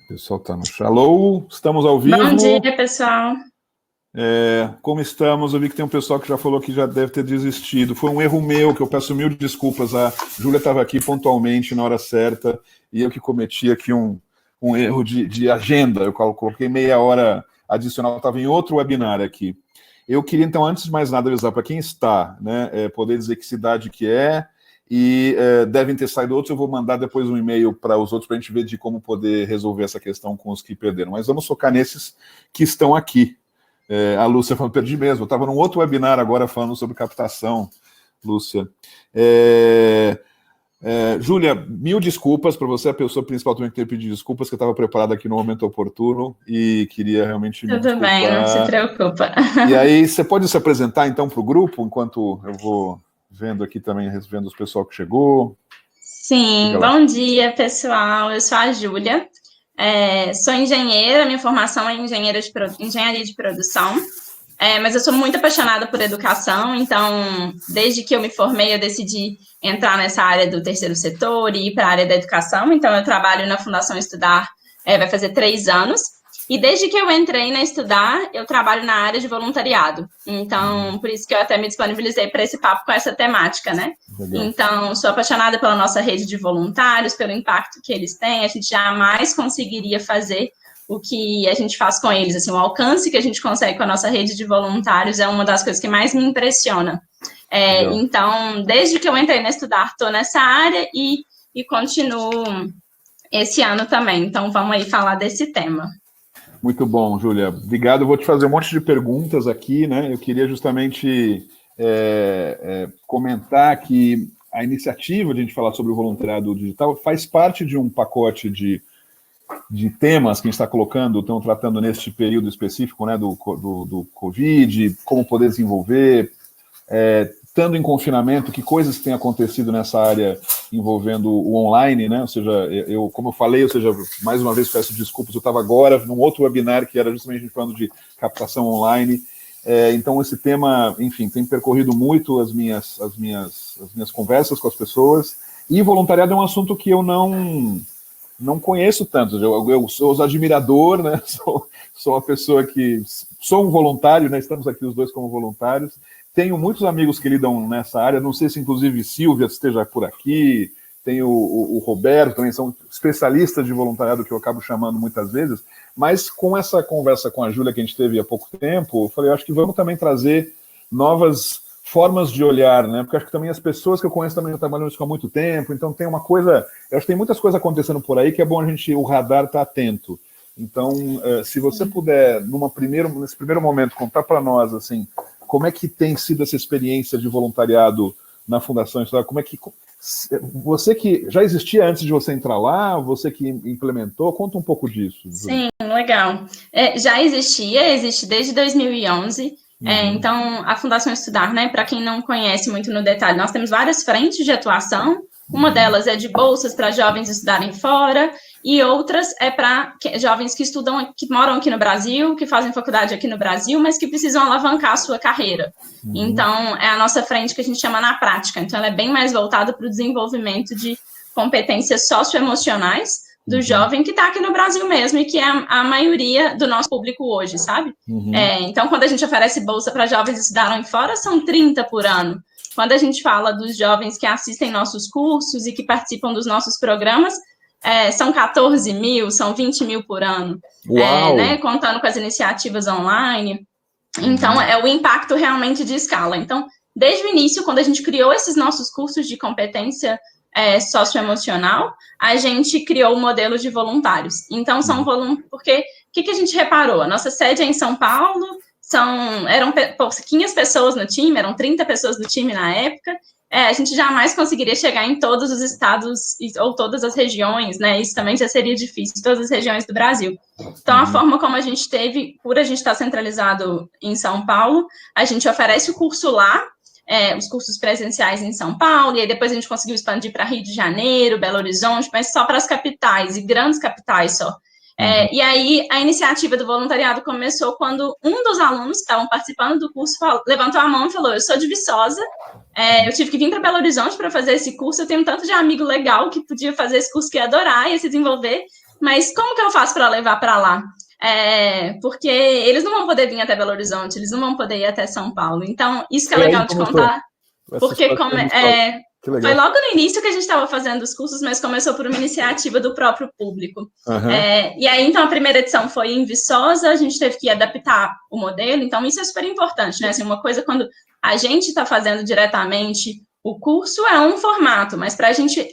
O pessoal está no chat. Alô, estamos ao vivo. Bom dia, pessoal. Como estamos? Eu vi que tem um pessoal que já falou que já deve ter desistido. Foi um erro meu, que eu peço mil desculpas. A Júlia estava aqui pontualmente, na hora certa, e eu que cometi aqui um erro de agenda. Eu coloquei meia hora adicional, estava em outro webinar aqui. Eu queria, então, antes de mais nada, avisar para quem está, né, poder dizer que cidade que é, e devem ter saído outros. Eu vou mandar depois um e-mail para os outros para a gente ver de como poder resolver essa questão com os que perderam. Mas vamos focar nesses que estão aqui. A Lúcia falou, perdi mesmo. Eu estava num outro webinar agora falando sobre captação, Lúcia. Júlia, mil desculpas para você, a pessoa principal também que tem que pedir desculpas, que eu estava preparado aqui no momento oportuno e queria realmente me Tudo desculpar. bem, não se preocupa. E aí, você pode se apresentar então para o grupo, enquanto eu vou vendo aqui também, vendo os pessoal que chegou. Sim, bom dia, pessoal. Eu sou a Júlia, sou engenheira, minha formação é engenharia de produção, mas eu sou muito apaixonada por educação, então, desde que eu me formei, eu decidi entrar nessa área do terceiro setor e ir para a área da educação, então eu trabalho na Fundação Estudar, vai fazer 3 anos, e desde que eu entrei na Estudar, eu trabalho na área de voluntariado. Então, por isso que eu até me disponibilizei para esse papo com essa temática, né? Legal. Então, sou apaixonada pela nossa rede de voluntários, pelo impacto que eles têm. A gente jamais conseguiria fazer o que a gente faz com eles. Assim, o alcance que a gente consegue com a nossa rede de voluntários é uma das coisas que mais me impressiona. Então, desde que eu entrei na Estudar, estou nessa área e continuo esse ano também. Então, vamos aí falar desse tema. Muito bom, Júlia. Obrigado. Eu vou te fazer um monte de perguntas aqui, né? Eu queria justamente comentar que a iniciativa de a gente falar sobre o voluntariado digital faz parte de um pacote de temas que a gente está colocando, estão tratando neste período específico, né, do Covid, como poder desenvolver, estando em confinamento, que coisas têm acontecido nessa área envolvendo o online, né? Ou seja, como eu falei, mais uma vez peço desculpas, eu estava agora num outro webinar que era justamente a gente falando de captação online. Então, esse tema, enfim, tem percorrido muito as minhas conversas com as pessoas, e voluntariado é um assunto que eu não conheço tanto. Eu sou os admirador, né? Sou uma pessoa que sou um voluntário, né? Estamos aqui os dois como voluntários. Tenho muitos amigos que lidam nessa área, não sei se inclusive Silvia esteja por aqui, tem o Roberto, também são especialistas de voluntariado que eu acabo chamando muitas vezes, mas com essa conversa com a Júlia que a gente teve há pouco tempo, eu falei, acho que vamos também trazer novas formas de olhar, né? Porque acho que também as pessoas que eu conheço também já trabalham isso há muito tempo, então tem uma coisa, eu acho que tem muitas coisas acontecendo por aí que é bom o radar estar atento. Então, se você puder, nesse primeiro momento, contar para nós, assim, como é que tem sido essa experiência de voluntariado na Fundação Estudar? Como é que você que já existia antes de você entrar lá, você que implementou, conta um pouco disso. Sim, legal. Já existe desde 2011. Então, a Fundação Estudar, né, para quem não conhece muito no detalhe, nós temos várias frentes de atuação. Uma delas é de bolsas para jovens estudarem fora, e outras é para jovens que estudam, que moram aqui no Brasil, que fazem faculdade aqui no Brasil, mas que precisam alavancar a sua carreira. Então, é a nossa frente que a gente chama na prática. Então, ela é bem mais voltada para o desenvolvimento de competências socioemocionais do jovem que está aqui no Brasil mesmo, e que é a maioria do nosso público hoje, sabe? Então, quando a gente oferece bolsa para jovens estudarem fora, são 30 por ano. Quando a gente fala dos jovens que assistem nossos cursos e que participam dos nossos programas, são 14 mil, são 20 mil por ano, né, contando com as iniciativas online. Então, é o impacto realmente de escala. Então, desde o início, quando a gente criou esses nossos cursos de competência socioemocional, a gente criou o modelo de voluntários. Então, são voluntários, porque o que a gente reparou? A nossa sede é em São Paulo, eram pouquinhas pessoas no time, eram 30 pessoas no time na época. A gente jamais conseguiria chegar em todos os estados ou todas as regiões, né? Isso também já seria difícil, em todas as regiões do Brasil. Então, a forma como a gente teve, por a gente estar centralizado em São Paulo, a gente oferece o curso lá, os cursos presenciais em São Paulo, e aí depois a gente conseguiu expandir para Rio de Janeiro, Belo Horizonte, mas só para as capitais, e grandes capitais só. E aí, a iniciativa do voluntariado começou quando um dos alunos que estavam participando do curso levantou a mão e falou: eu sou de Viçosa, eu tive que vir para Belo Horizonte para fazer esse curso, eu tenho tanto de amigo legal que podia fazer esse curso, que ia adorar, ia se desenvolver, mas como que eu faço para levar para lá? Porque eles não vão poder vir até Belo Horizonte, eles não vão poder ir até São Paulo. Então, isso que é legal de contar, porque foi logo no início que a gente estava fazendo os cursos, mas começou por uma iniciativa do próprio público. Uhum. E aí, então, a primeira edição foi em Viçosa, a gente teve que adaptar o modelo, então isso é super importante, né? Assim, uma coisa quando a gente está fazendo diretamente o curso é um formato, mas para a gente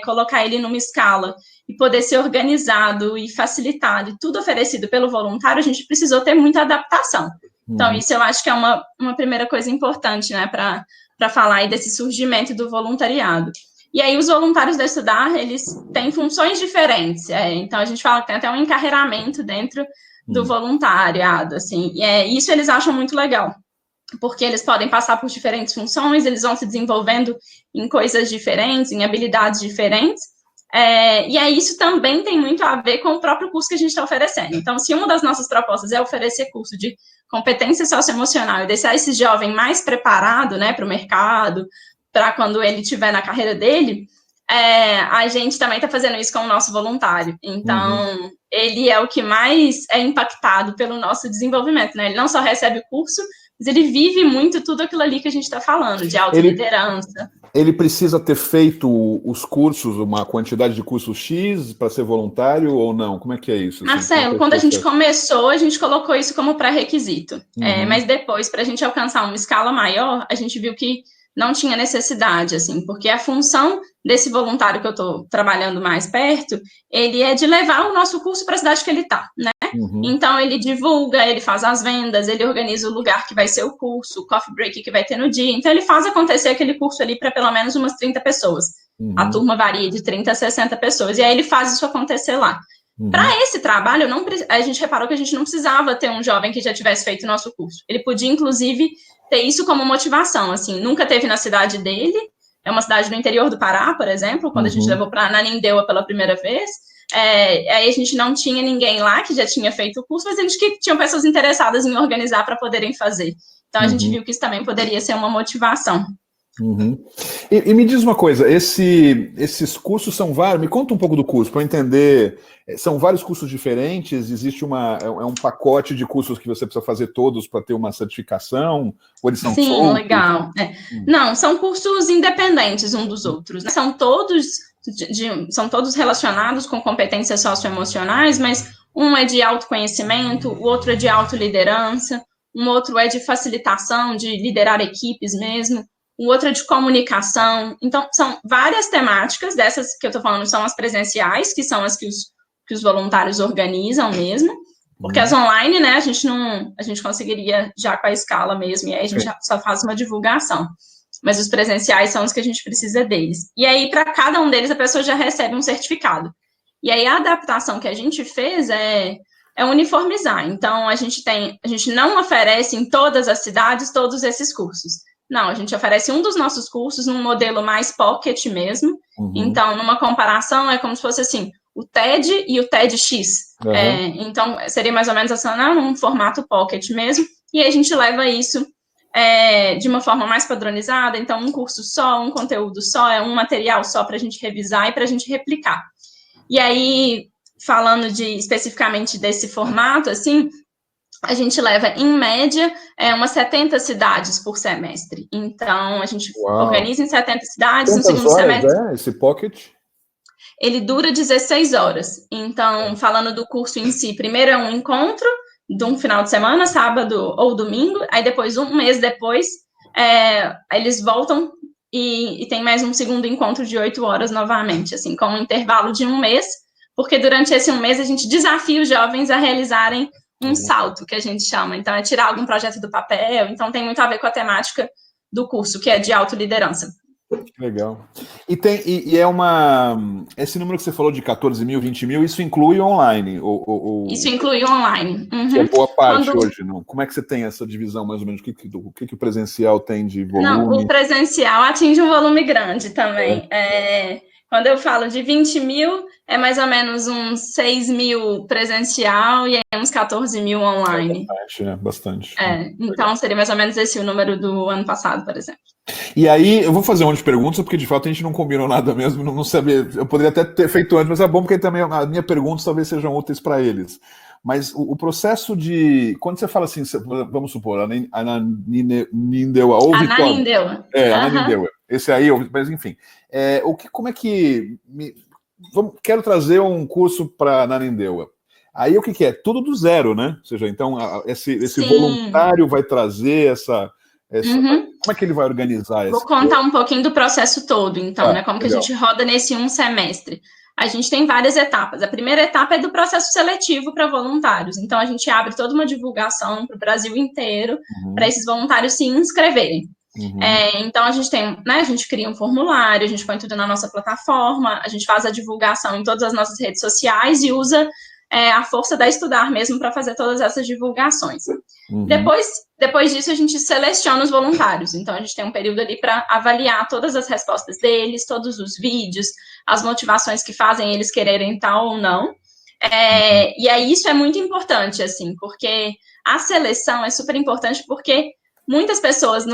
colocar ele numa escala e poder ser organizado e facilitado e tudo oferecido pelo voluntário, a gente precisou ter muita adaptação. Então, isso eu acho que é uma primeira coisa importante, né, para falar aí desse surgimento do voluntariado. E aí, os voluntários da Estudar, eles têm funções diferentes. Então, a gente fala que tem até um encarreiramento dentro do voluntariado, assim. E isso eles acham muito legal, porque eles podem passar por diferentes funções, eles vão se desenvolvendo em coisas diferentes, em habilidades diferentes, e aí isso também tem muito a ver com o próprio curso que a gente está oferecendo. Então, se uma das nossas propostas é oferecer curso de competência socioemocional e deixar esse jovem mais preparado, né, para o mercado, para quando ele estiver na carreira dele, a gente também está fazendo isso com o nosso voluntário. Então, ele é o que mais é impactado pelo nosso desenvolvimento, né? Ele não só recebe o curso, mas ele vive muito tudo aquilo ali que a gente está falando, de autoliderança. Ele precisa ter feito os cursos, uma quantidade de cursos X para ser voluntário ou não? Como é que é isso? Marcelo, quando a gente começou, a gente colocou isso como pré-requisito. Mas depois, para a gente alcançar uma escala maior, a gente viu que não tinha necessidade, assim, porque a função desse voluntário que eu estou trabalhando mais perto, ele é de levar o nosso curso para a cidade que ele está, né? Então, ele divulga, ele faz as vendas, ele organiza o lugar que vai ser o curso, o coffee break que vai ter no dia. Então, ele faz acontecer aquele curso ali para pelo menos umas 30 pessoas. A turma varia de 30 a 60 pessoas. E aí, ele faz isso acontecer lá. Para esse trabalho, a gente reparou que a gente não precisava ter um jovem que já tivesse feito o nosso curso. Ele podia, inclusive, ter isso como motivação. Assim, nunca teve na cidade dele. É uma cidade no interior do Pará, por exemplo, quando a gente levou para Ananindeua pela primeira vez. Aí a gente não tinha ninguém lá que já tinha feito o curso, mas a gente que tinham pessoas interessadas em organizar para poderem fazer. Então, a gente viu que isso também poderia ser uma motivação. E me diz uma coisa, esses cursos são vários, me conta um pouco do curso, para eu entender, são vários cursos diferentes, existe um pacote de cursos que você precisa fazer todos para ter uma certificação, ou eles são soltos? Legal. Não, são cursos independentes um dos outros, né? São todos relacionados com competências socioemocionais, mas um é de autoconhecimento, o outro é de autoliderança, um outro é de facilitação, de liderar equipes mesmo, o outro é de comunicação. Então, são várias temáticas, dessas que eu estou falando são as presenciais, que são as que os voluntários organizam mesmo, porque as online, né, a gente conseguiria já com a escala mesmo, e aí a gente só faz uma divulgação. Mas os presenciais são os que a gente precisa deles. E aí, para cada um deles, a pessoa já recebe um certificado. E aí, a adaptação que a gente fez é uniformizar. Então, a gente não oferece em todas as cidades todos esses cursos. Não, a gente oferece um dos nossos cursos num modelo mais pocket mesmo. Então, numa comparação, é como se fosse assim, o TED e o TEDx. Então, seria mais ou menos assim, num formato pocket mesmo. E aí, a gente leva isso de uma forma mais padronizada. Então, um curso só, um conteúdo só, um material só para a gente revisar e para a gente replicar. E aí, falando especificamente desse formato, assim, a gente leva, em média, umas 70 cidades por semestre. Então, a gente organiza em 70 cidades. Quantas no segundo semestre, esse pocket? Ele dura 16 horas. Então, falando do curso em si, primeiro é um encontro de um final de semana, sábado ou domingo, aí depois, um mês depois, eles voltam e tem mais um segundo encontro de 8 horas novamente, assim, com um intervalo de um mês, porque durante esse um mês a gente desafia os jovens a realizarem um salto, que a gente chama. Então, é tirar algum projeto do papel. Então, tem muito a ver com a temática do curso, que é de autoliderança. Legal. Esse número que você falou de 14 mil, 20 mil, isso inclui online? Isso inclui online. Que é boa parte hoje, não? Como é que você tem essa divisão, mais ou menos? O que o presencial tem de volume? Não, o presencial atinge um volume grande também. Quando eu falo de 20 mil, é mais ou menos uns 6 mil presencial e aí uns 14 mil online. Bastante. Então, seria mais ou menos esse o número do ano passado, por exemplo. E aí, eu vou fazer um monte de perguntas, porque de fato a gente não combinou nada mesmo, não sabia. Eu poderia até ter feito antes, mas é bom porque também as minhas perguntas talvez sejam úteis para eles. Mas o processo de. Quando você fala assim, vamos supor, Ananindeua ou Vitória. Ananindeua. Ananindeua. Esse aí, mas enfim. Como é que. Quero trazer um curso para Ananindeua. Aí o que é? Tudo do zero, né? Ou seja, então esse voluntário vai trazer essa. Como é que ele vai organizar isso? Vou contar um pouquinho do processo todo, então, né? Como que a gente roda nesse um semestre. A gente tem várias etapas. A primeira etapa é do processo seletivo para voluntários. Então, a gente abre toda uma divulgação para o Brasil inteiro para esses voluntários se inscreverem. Então, a gente tem, né? A gente cria um formulário, a gente põe tudo na nossa plataforma, a gente faz a divulgação em todas as nossas redes sociais e usa a força da Estudar mesmo para fazer todas essas divulgações. Depois disso, a gente seleciona os voluntários. Então, a gente tem um período ali para avaliar todas as respostas deles, todos os vídeos, as motivações que fazem eles quererem tal ou não. E aí, isso é muito importante, assim, porque a seleção é super importante, porque muitas pessoas,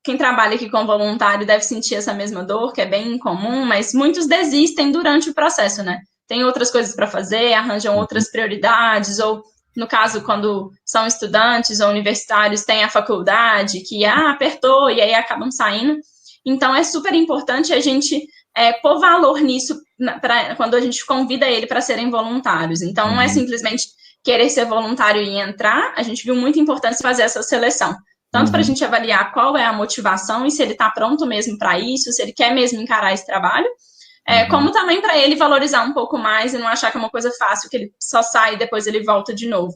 quem trabalha aqui com voluntário deve sentir essa mesma dor, que é bem incomum, mas muitos desistem durante o processo, né? Tem outras coisas para fazer, arranjam outras prioridades, ou, no caso, quando são estudantes ou universitários, tem a faculdade, que apertou, e aí acabam saindo. Então, é super importante a gente pôr valor nisso quando a gente convida ele para serem voluntários. Então, não é simplesmente querer ser voluntário e entrar, a gente viu muita importância fazer essa seleção. Tanto para a gente avaliar qual é a motivação e se ele está pronto mesmo para isso, se ele quer mesmo encarar esse trabalho, como também para ele valorizar um pouco mais e não achar que é uma coisa fácil, que ele só sai e depois ele volta de novo.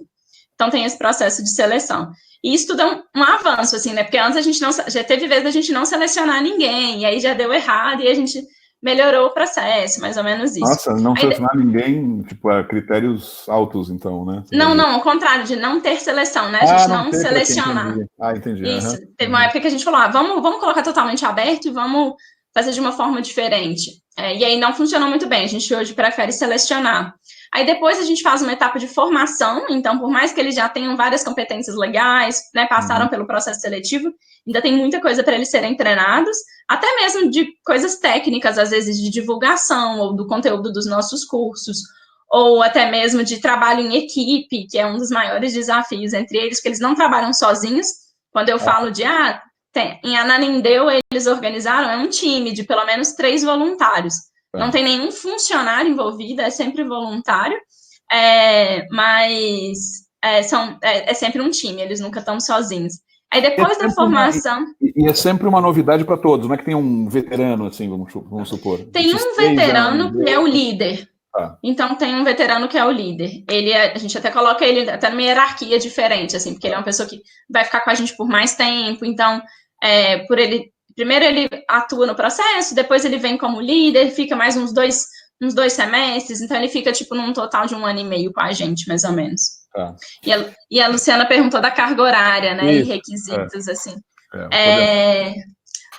Então, tem esse processo de seleção. E isso tudo é um avanço, assim, né? Porque antes a gente já teve vez da gente não selecionar ninguém, e aí já deu errado, e a gente melhorou o processo, mais ou menos isso. Nossa, não selecionar ninguém, tipo, critérios altos, então, né? Não, ao contrário, de não ter seleção, né? A gente não selecionar. Entendi. Isso. Teve uma época que a gente falou, vamos colocar totalmente aberto e vamos fazer de uma forma diferente. E aí não funcionou muito bem, a gente hoje prefere selecionar. Aí depois a gente faz uma etapa de formação, então por mais que eles já tenham várias competências legais, né, passaram pelo processo seletivo, ainda tem muita coisa para eles serem treinados, até mesmo de coisas técnicas, às vezes de divulgação ou do conteúdo dos nossos cursos, ou até mesmo de trabalho em equipe, que é um dos maiores desafios entre eles, porque eles não trabalham sozinhos. Quando eu falo de, em Ananindeua eles organizaram, é um time de pelo menos 3 voluntários. Não tem nenhum funcionário envolvido, é sempre voluntário, mas é sempre um time, eles nunca estão sozinhos. Aí depois da formação... E é sempre uma novidade para todos, não é que tem um veterano, assim, vamos supor. Tem um veterano que é o líder. Então, tem um veterano que é o líder. A gente até coloca ele até numa hierarquia diferente, assim, porque ele é uma pessoa que vai ficar com a gente por mais tempo. Então, primeiro ele atua no processo, depois ele vem como líder, fica mais uns dois semestres, então ele fica, tipo, num total de 1 ano e meio com a gente, mais ou menos. E a Luciana perguntou da carga horária, né, e requisitos, assim.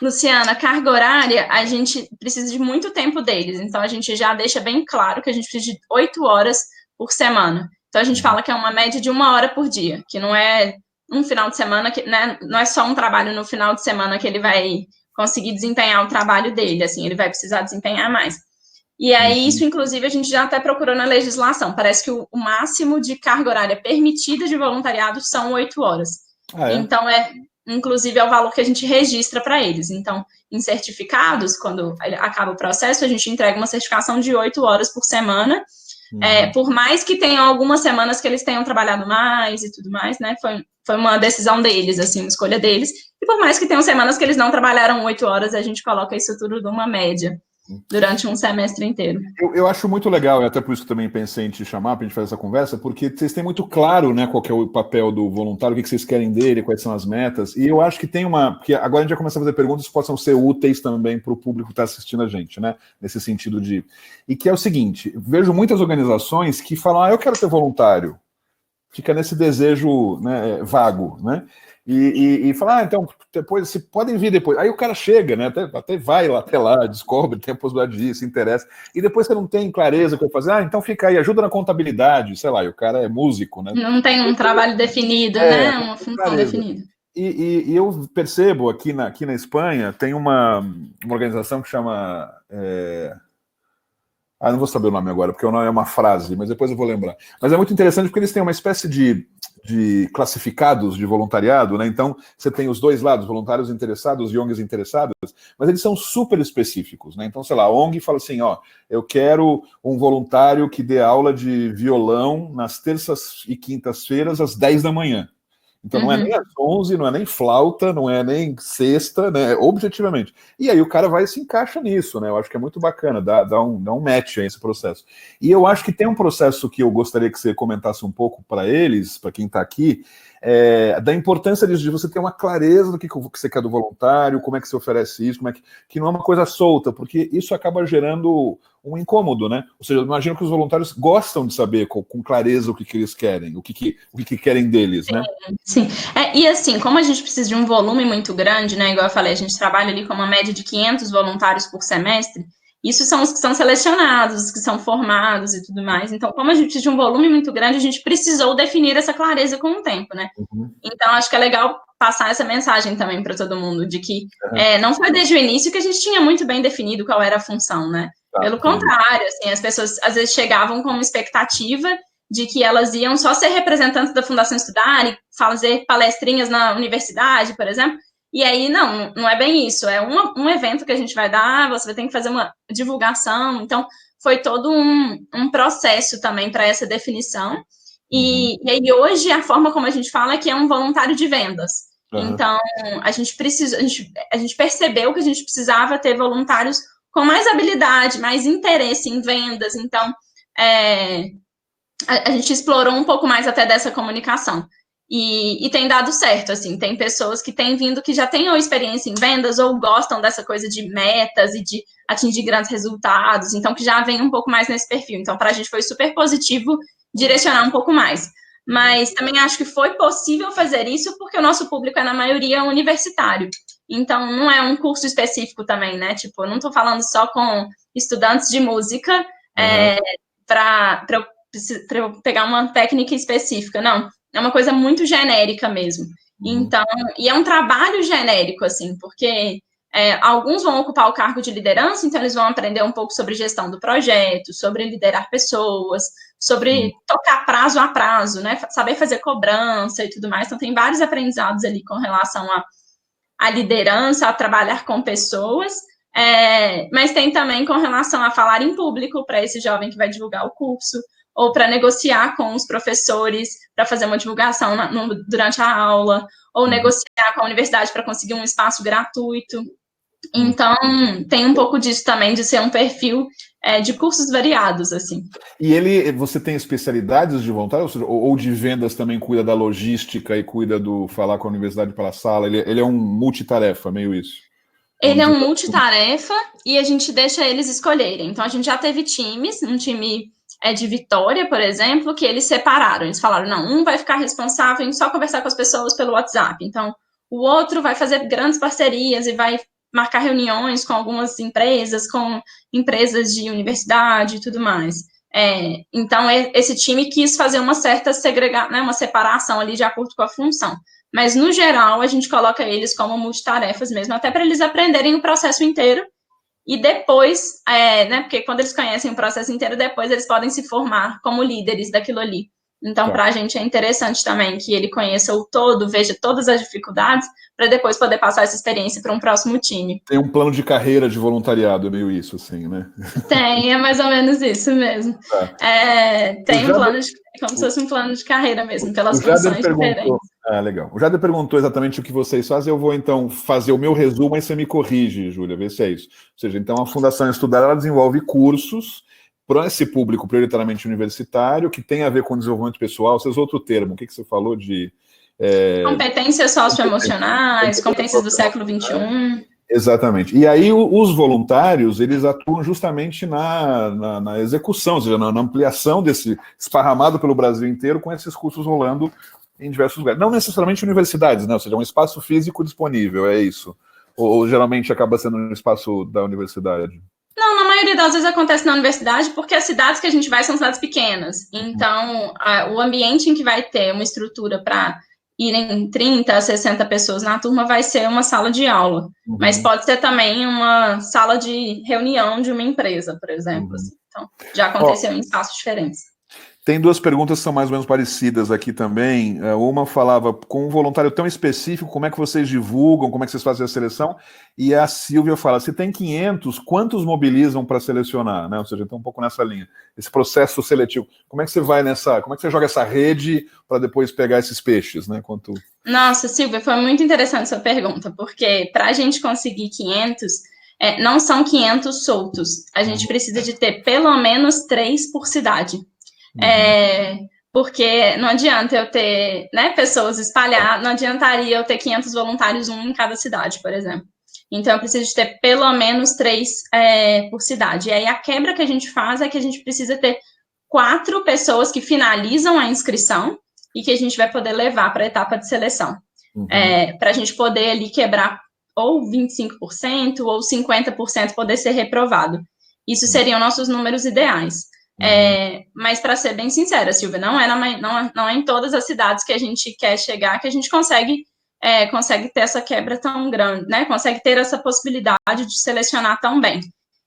Luciana, carga horária, a gente precisa de muito tempo deles, então a gente já deixa bem claro que a gente precisa de 8 horas por semana. Então a gente fala que é uma média de 1 hora por dia, que não é um final de semana, né, não é só um trabalho no final de semana que ele vai conseguir desempenhar o trabalho dele, assim, ele vai precisar desempenhar mais. E aí, isso, inclusive, a gente já até procurou na legislação, parece que o máximo de carga horária permitida de voluntariado são 8 horas. Então, inclusive, é o valor que a gente registra para eles. Então, em certificados, quando acaba o processo, a gente entrega uma certificação de 8 horas por semana, por mais que tenham algumas semanas que eles tenham trabalhado mais e tudo mais, né, foi uma decisão deles, assim, uma escolha deles, e por mais que tenham semanas que eles não trabalharam 8 horas, a gente coloca isso tudo numa média, durante um semestre inteiro. Eu acho muito legal, e até por isso que também pensei em te chamar para a gente fazer essa conversa, porque vocês têm muito claro, né, qual que é o papel do voluntário, o que vocês querem dele, quais são as metas, e eu acho que tem porque agora a gente vai começar a fazer perguntas que possam ser úteis também para o público que está assistindo a gente, né, nesse sentido e que é o seguinte, vejo muitas organizações que falam, eu quero ter voluntário, fica nesse desejo, né, vago, né, e fala, então, depois, se podem vir depois. Aí o cara chega, né? Até vai lá, até lá, descobre, tem a possibilidade de ir, se interessa. E depois você não tem clareza o que eu fazer. Então fica aí, ajuda na contabilidade, sei lá, e o cara é músico, né? Não tem um trabalho definido, né? Uma função clareza. definida. E eu percebo aqui na Espanha, tem uma organização que chama... não vou saber o nome agora, porque o nome é uma frase, mas depois eu vou lembrar. Mas é muito interessante porque eles têm uma espécie de classificados de voluntariado, né? Então, você tem os dois lados, voluntários interessados e ONGs interessadas, mas eles são super específicos, né? Então, sei lá, a ONG fala assim, eu quero um voluntário que dê aula de violão nas terças e quintas-feiras às 10 da manhã. Então não é nem às 11, não é nem flauta, não é nem sexta, né? Objetivamente. E aí o cara vai e se encaixa nisso, né? Eu acho que é muito bacana, dá um match a esse processo. E eu acho que tem um processo que eu gostaria que você comentasse um pouco para eles, para quem está aqui, da importância disso, de você ter uma clareza do que você quer do voluntário, como é que você oferece isso, que não é uma coisa solta, porque isso acaba gerando um incômodo, né? Ou seja, eu imagino que os voluntários gostam de saber com clareza o que eles querem, o que querem deles, né? Sim. E assim, como a gente precisa de um volume muito grande, né? Igual eu falei, a gente trabalha ali com uma média de 500 voluntários por semestre. Isso são os que são selecionados, os que são formados e tudo mais. Então, como a gente precisa de um volume muito grande, a gente precisou definir essa clareza com o tempo, né? Então, acho que é legal passar essa mensagem também para todo mundo, de que não foi desde o início que a gente tinha muito bem definido qual era a função, né? Pelo contrário, assim, as pessoas às vezes chegavam com uma expectativa de que elas iam só ser representantes da Fundação Estudar e fazer palestrinhas na universidade, por exemplo. E aí, não é bem isso. É um evento que a gente vai dar, você vai ter que fazer uma divulgação. Então, foi todo um processo também para essa definição. E aí, hoje, a forma como a gente fala é que é um voluntário de vendas. Então, a gente percebeu que a gente precisava ter voluntários com mais habilidade, mais interesse em vendas. Então, a gente explorou um pouco mais até dessa comunicação. E tem dado certo, assim, tem pessoas que têm vindo que já têm ou experiência em vendas ou gostam dessa coisa de metas e de atingir grandes resultados, então que já vem um pouco mais nesse perfil. Então, para a gente foi super positivo direcionar um pouco mais. Mas também acho que foi possível fazer isso porque o nosso público é, na maioria, universitário. Então, não é um curso específico também, né? Tipo, eu não estou falando só com estudantes de música para eu pegar uma técnica específica, não. É uma coisa muito genérica mesmo. Então, e é um trabalho genérico, assim, porque alguns vão ocupar o cargo de liderança, então eles vão aprender um pouco sobre gestão do projeto, sobre liderar pessoas, sobre tocar prazo a prazo, né? Saber fazer cobrança e tudo mais. Então, tem vários aprendizados ali com relação à liderança, a trabalhar com pessoas, mas tem também com relação a falar em público para esse jovem que vai divulgar o curso, ou para negociar com os professores para fazer uma divulgação durante a aula, ou negociar com a universidade para conseguir um espaço gratuito. Então, tem um pouco disso também, de ser um perfil de cursos variados, assim. E você tem especialidades de voluntário, ou de vendas também cuida da logística e cuida do falar com a universidade pela sala? Ele é um multitarefa, meio isso? Ele é um multitarefa e a gente deixa eles escolherem. Então, a gente já teve times, um time de Vitória, por exemplo, que eles separaram. Eles falaram, não, um vai ficar responsável em só conversar com as pessoas pelo WhatsApp. Então, o outro vai fazer grandes parcerias e vai marcar reuniões com algumas empresas, com empresas de universidade e tudo mais. Então, esse time quis fazer uma certa segregação, né, uma separação ali de acordo com a função. Mas, no geral, a gente coloca eles como multitarefas mesmo, até para eles aprenderem o processo inteiro. E depois, né, porque quando eles conhecem o processo inteiro, depois eles podem se formar como líderes daquilo ali. Então, para a gente é interessante também que ele conheça o todo, veja todas as dificuldades, para depois poder passar essa experiência para um próximo time. Tem um plano de carreira de voluntariado, é meio isso, assim, né? Tem, é mais ou menos isso mesmo. Tem um plano como se fosse um plano de carreira mesmo, pelas funções diferentes. Legal. O Jader perguntou exatamente o que vocês fazem, eu vou então fazer o meu resumo, aí você me corrige, Júlia, vê se é isso. Ou seja, então a Fundação Estudar, ela desenvolve cursos para esse público prioritariamente universitário, que tem a ver com desenvolvimento pessoal. Você usou outro termo, o que você falou de... competências socioemocionais, competências do século XXI. Exatamente. E aí os voluntários, eles atuam justamente na execução, ou seja, na ampliação desse esparramado pelo Brasil inteiro, com esses cursos rolando em diversos lugares. Não necessariamente universidades, né? Ou seja, um espaço físico disponível, é isso. Ou geralmente acaba sendo um espaço da universidade? Não, na maioria das vezes acontece na universidade, porque as cidades que a gente vai são cidades pequenas. Então, o ambiente em que vai ter uma estrutura para irem 30 a 60 pessoas na turma vai ser uma sala de aula. Mas pode ser também uma sala de reunião de uma empresa, por exemplo. Assim. Então, já aconteceu em espaços diferentes. Tem duas perguntas que são mais ou menos parecidas aqui também. Uma falava, com um voluntário tão específico, como é que vocês divulgam, como é que vocês fazem a seleção? E a Silvia fala, se tem 500, quantos mobilizam para selecionar? Né? Ou seja, então um pouco nessa linha. Esse processo seletivo. Como é que você vai como é que você joga essa rede para depois pegar esses peixes? Né? Nossa, Silvia, foi muito interessante sua pergunta, porque para a gente conseguir 500, não são 500 soltos. A gente precisa de ter pelo menos 3 por cidade. Porque não adianta eu ter, né, pessoas espalhadas, não adiantaria eu ter 500 voluntários, um em cada cidade, por exemplo. Então, eu preciso de ter pelo menos 3 por cidade. E aí, a quebra que a gente faz é que a gente precisa ter 4 pessoas que finalizam a inscrição e que a gente vai poder levar para a etapa de seleção. Para a gente poder ali quebrar ou 25% ou 50% poder ser reprovado. Isso seriam nossos números ideais. Mas, para ser bem sincera, Silvia, não é em todas as cidades que a gente quer chegar que a gente consegue ter essa quebra tão grande, né? Consegue ter essa possibilidade de selecionar tão bem.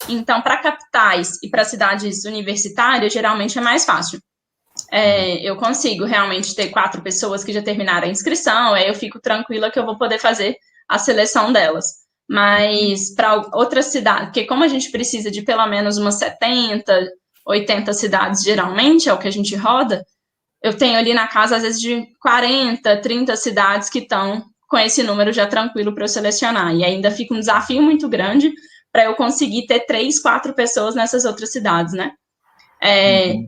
Então, para capitais e para cidades universitárias, geralmente é mais fácil. Eu consigo realmente ter 4 pessoas que já terminaram a inscrição, aí eu fico tranquila que eu vou poder fazer a seleção delas. Mas para outras cidades, porque como a gente precisa de pelo menos umas 70, 80 cidades, geralmente, é o que a gente roda, eu tenho ali na casa, às vezes, de 40, 30 cidades que estão com esse número já tranquilo para eu selecionar. E ainda fica um desafio muito grande para eu conseguir ter 3, 4 pessoas nessas outras cidades, né?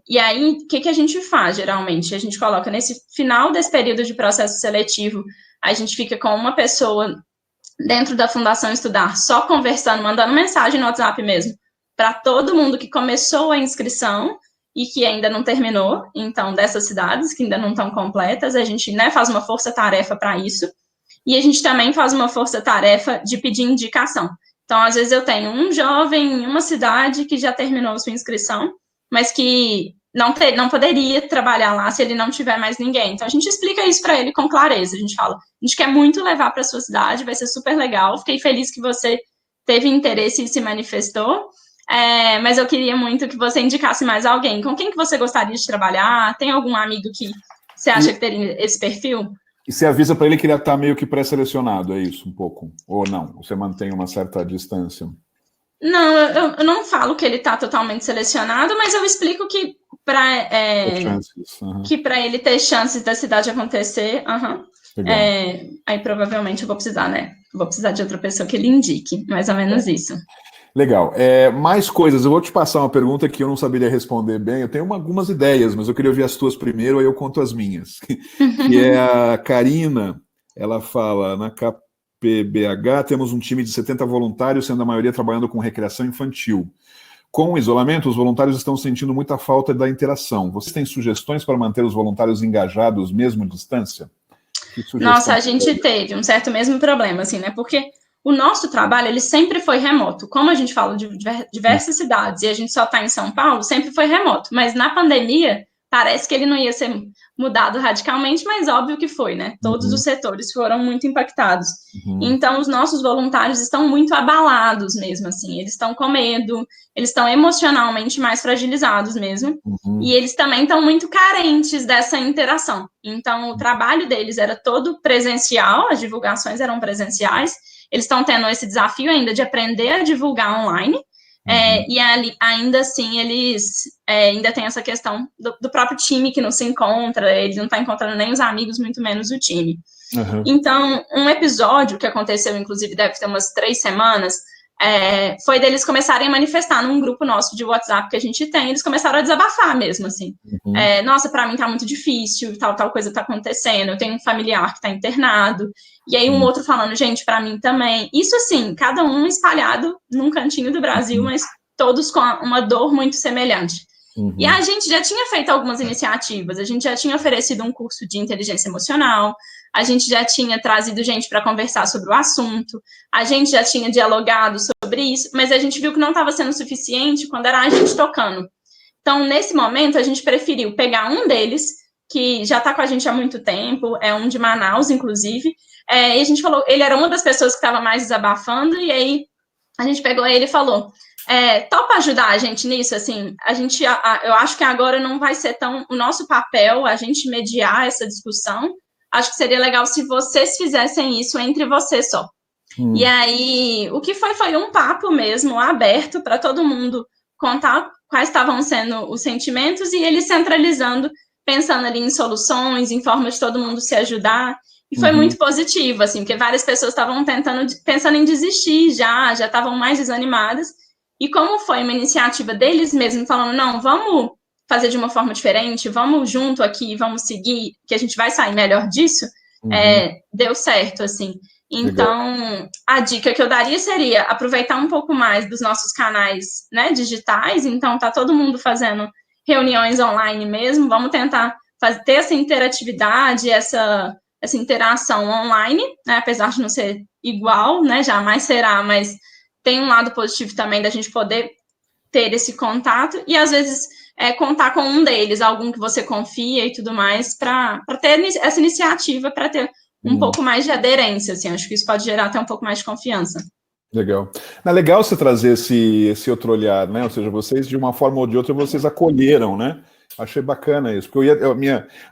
E aí, o que a gente faz, geralmente? A gente coloca nesse final desse período de processo seletivo, a gente fica com uma pessoa dentro da Fundação Estudar, só conversando, mandando mensagem no WhatsApp mesmo, para todo mundo que começou a inscrição e que ainda não terminou, então, dessas cidades que ainda não estão completas, a gente, né, faz uma força-tarefa para isso, e a gente também faz uma força-tarefa de pedir indicação. Então, às vezes eu tenho um jovem em uma cidade que já terminou sua inscrição, mas que não poderia trabalhar lá se ele não tiver mais ninguém. Então, a gente explica isso para ele com clareza, a gente fala, a gente quer muito levar para a sua cidade, vai ser super legal, fiquei feliz que você teve interesse e se manifestou, mas eu queria muito que você indicasse mais alguém. Com quem que você gostaria de trabalhar? Tem algum amigo que você acha que teria esse perfil? E você avisa para ele que ele está meio que pré-selecionado, é isso, um pouco? Ou não? Você mantém uma certa distância? Não, eu não falo que ele está totalmente selecionado, mas eu explico que para ele ter chances da cidade acontecer, aí provavelmente eu vou precisar, né? Vou precisar de outra pessoa que ele indique, mais ou menos isso. Legal. Mais coisas. Eu vou te passar uma pergunta que eu não saberia responder bem. Eu tenho algumas ideias, mas eu queria ouvir as tuas primeiro, aí eu conto as minhas. Que é a Karina, ela fala, na KPBH temos um time de 70 voluntários, sendo a maioria trabalhando com recreação infantil. Com o isolamento, os voluntários estão sentindo muita falta da interação. Vocês têm sugestões para manter os voluntários engajados, mesmo à distância? Nossa, a gente teve um certo mesmo problema, assim, né? Porque o nosso trabalho, ele sempre foi remoto. Como a gente fala de diversas cidades e a gente só está em São Paulo, sempre foi remoto. Mas na pandemia, parece que ele não ia ser mudado radicalmente, mas óbvio que foi, né? Todos os setores foram muito impactados. Então, os nossos voluntários estão muito abalados mesmo, assim. Eles estão com medo, eles estão emocionalmente mais fragilizados mesmo. E eles também estão muito carentes dessa interação. Então, o trabalho deles era todo presencial, as divulgações eram presenciais. Eles estão tendo esse desafio ainda de aprender a divulgar online, e ainda assim eles ainda têm essa questão do próprio time que não se encontra, ele não está encontrando nem os amigos, muito menos o time. Então, um episódio que aconteceu, inclusive, deve ter umas 3 semanas, foi deles começarem a manifestar num grupo nosso de WhatsApp que a gente tem, eles começaram a desabafar mesmo, assim. Nossa, para mim tá muito difícil, tal coisa tá acontecendo, eu tenho um familiar que tá internado, e aí um outro falando, gente, para mim também. Isso, assim, cada um espalhado num cantinho do Brasil, mas todos com uma dor muito semelhante. E a gente já tinha feito algumas iniciativas, a gente já tinha oferecido um curso de inteligência emocional, a gente já tinha trazido gente para conversar sobre o assunto, a gente já tinha dialogado sobre isso, mas a gente viu que não estava sendo suficiente quando era a gente tocando. Então, nesse momento, a gente preferiu pegar um deles, que já está com a gente há muito tempo, é um de Manaus, inclusive, e a gente falou, ele era uma das pessoas que estava mais desabafando, e aí a gente pegou ele e falou, topa ajudar a gente nisso, assim, eu acho que agora não vai ser tão o nosso papel, a gente mediar essa discussão, acho que seria legal se vocês fizessem isso entre vocês só. E aí, o que foi um papo mesmo, aberto, para todo mundo contar quais estavam sendo os sentimentos, e ele centralizando, pensando ali em soluções, em formas de todo mundo se ajudar, e foi muito positivo, assim, porque várias pessoas estavam pensando em desistir já estavam mais desanimadas, e como foi uma iniciativa deles mesmos, falando, não, vamos fazer de uma forma diferente, vamos junto aqui, vamos seguir, que a gente vai sair melhor disso, deu certo, assim. Então, a dica que eu daria seria aproveitar um pouco mais dos nossos canais, né, digitais, então tá todo mundo fazendo reuniões online mesmo, vamos tentar ter essa interatividade, essa interação online, né, apesar de não ser igual, né, jamais será, mas tem um lado positivo também da gente poder ter esse contato e, às vezes, contar com um deles, algum que você confia e tudo mais, para ter essa iniciativa, para ter um pouco mais de aderência, assim, acho que isso pode gerar até um pouco mais de confiança. Legal. É legal você trazer esse outro olhar, né? Ou seja, vocês, de uma forma ou de outra, vocês acolheram, né? Achei bacana isso, porque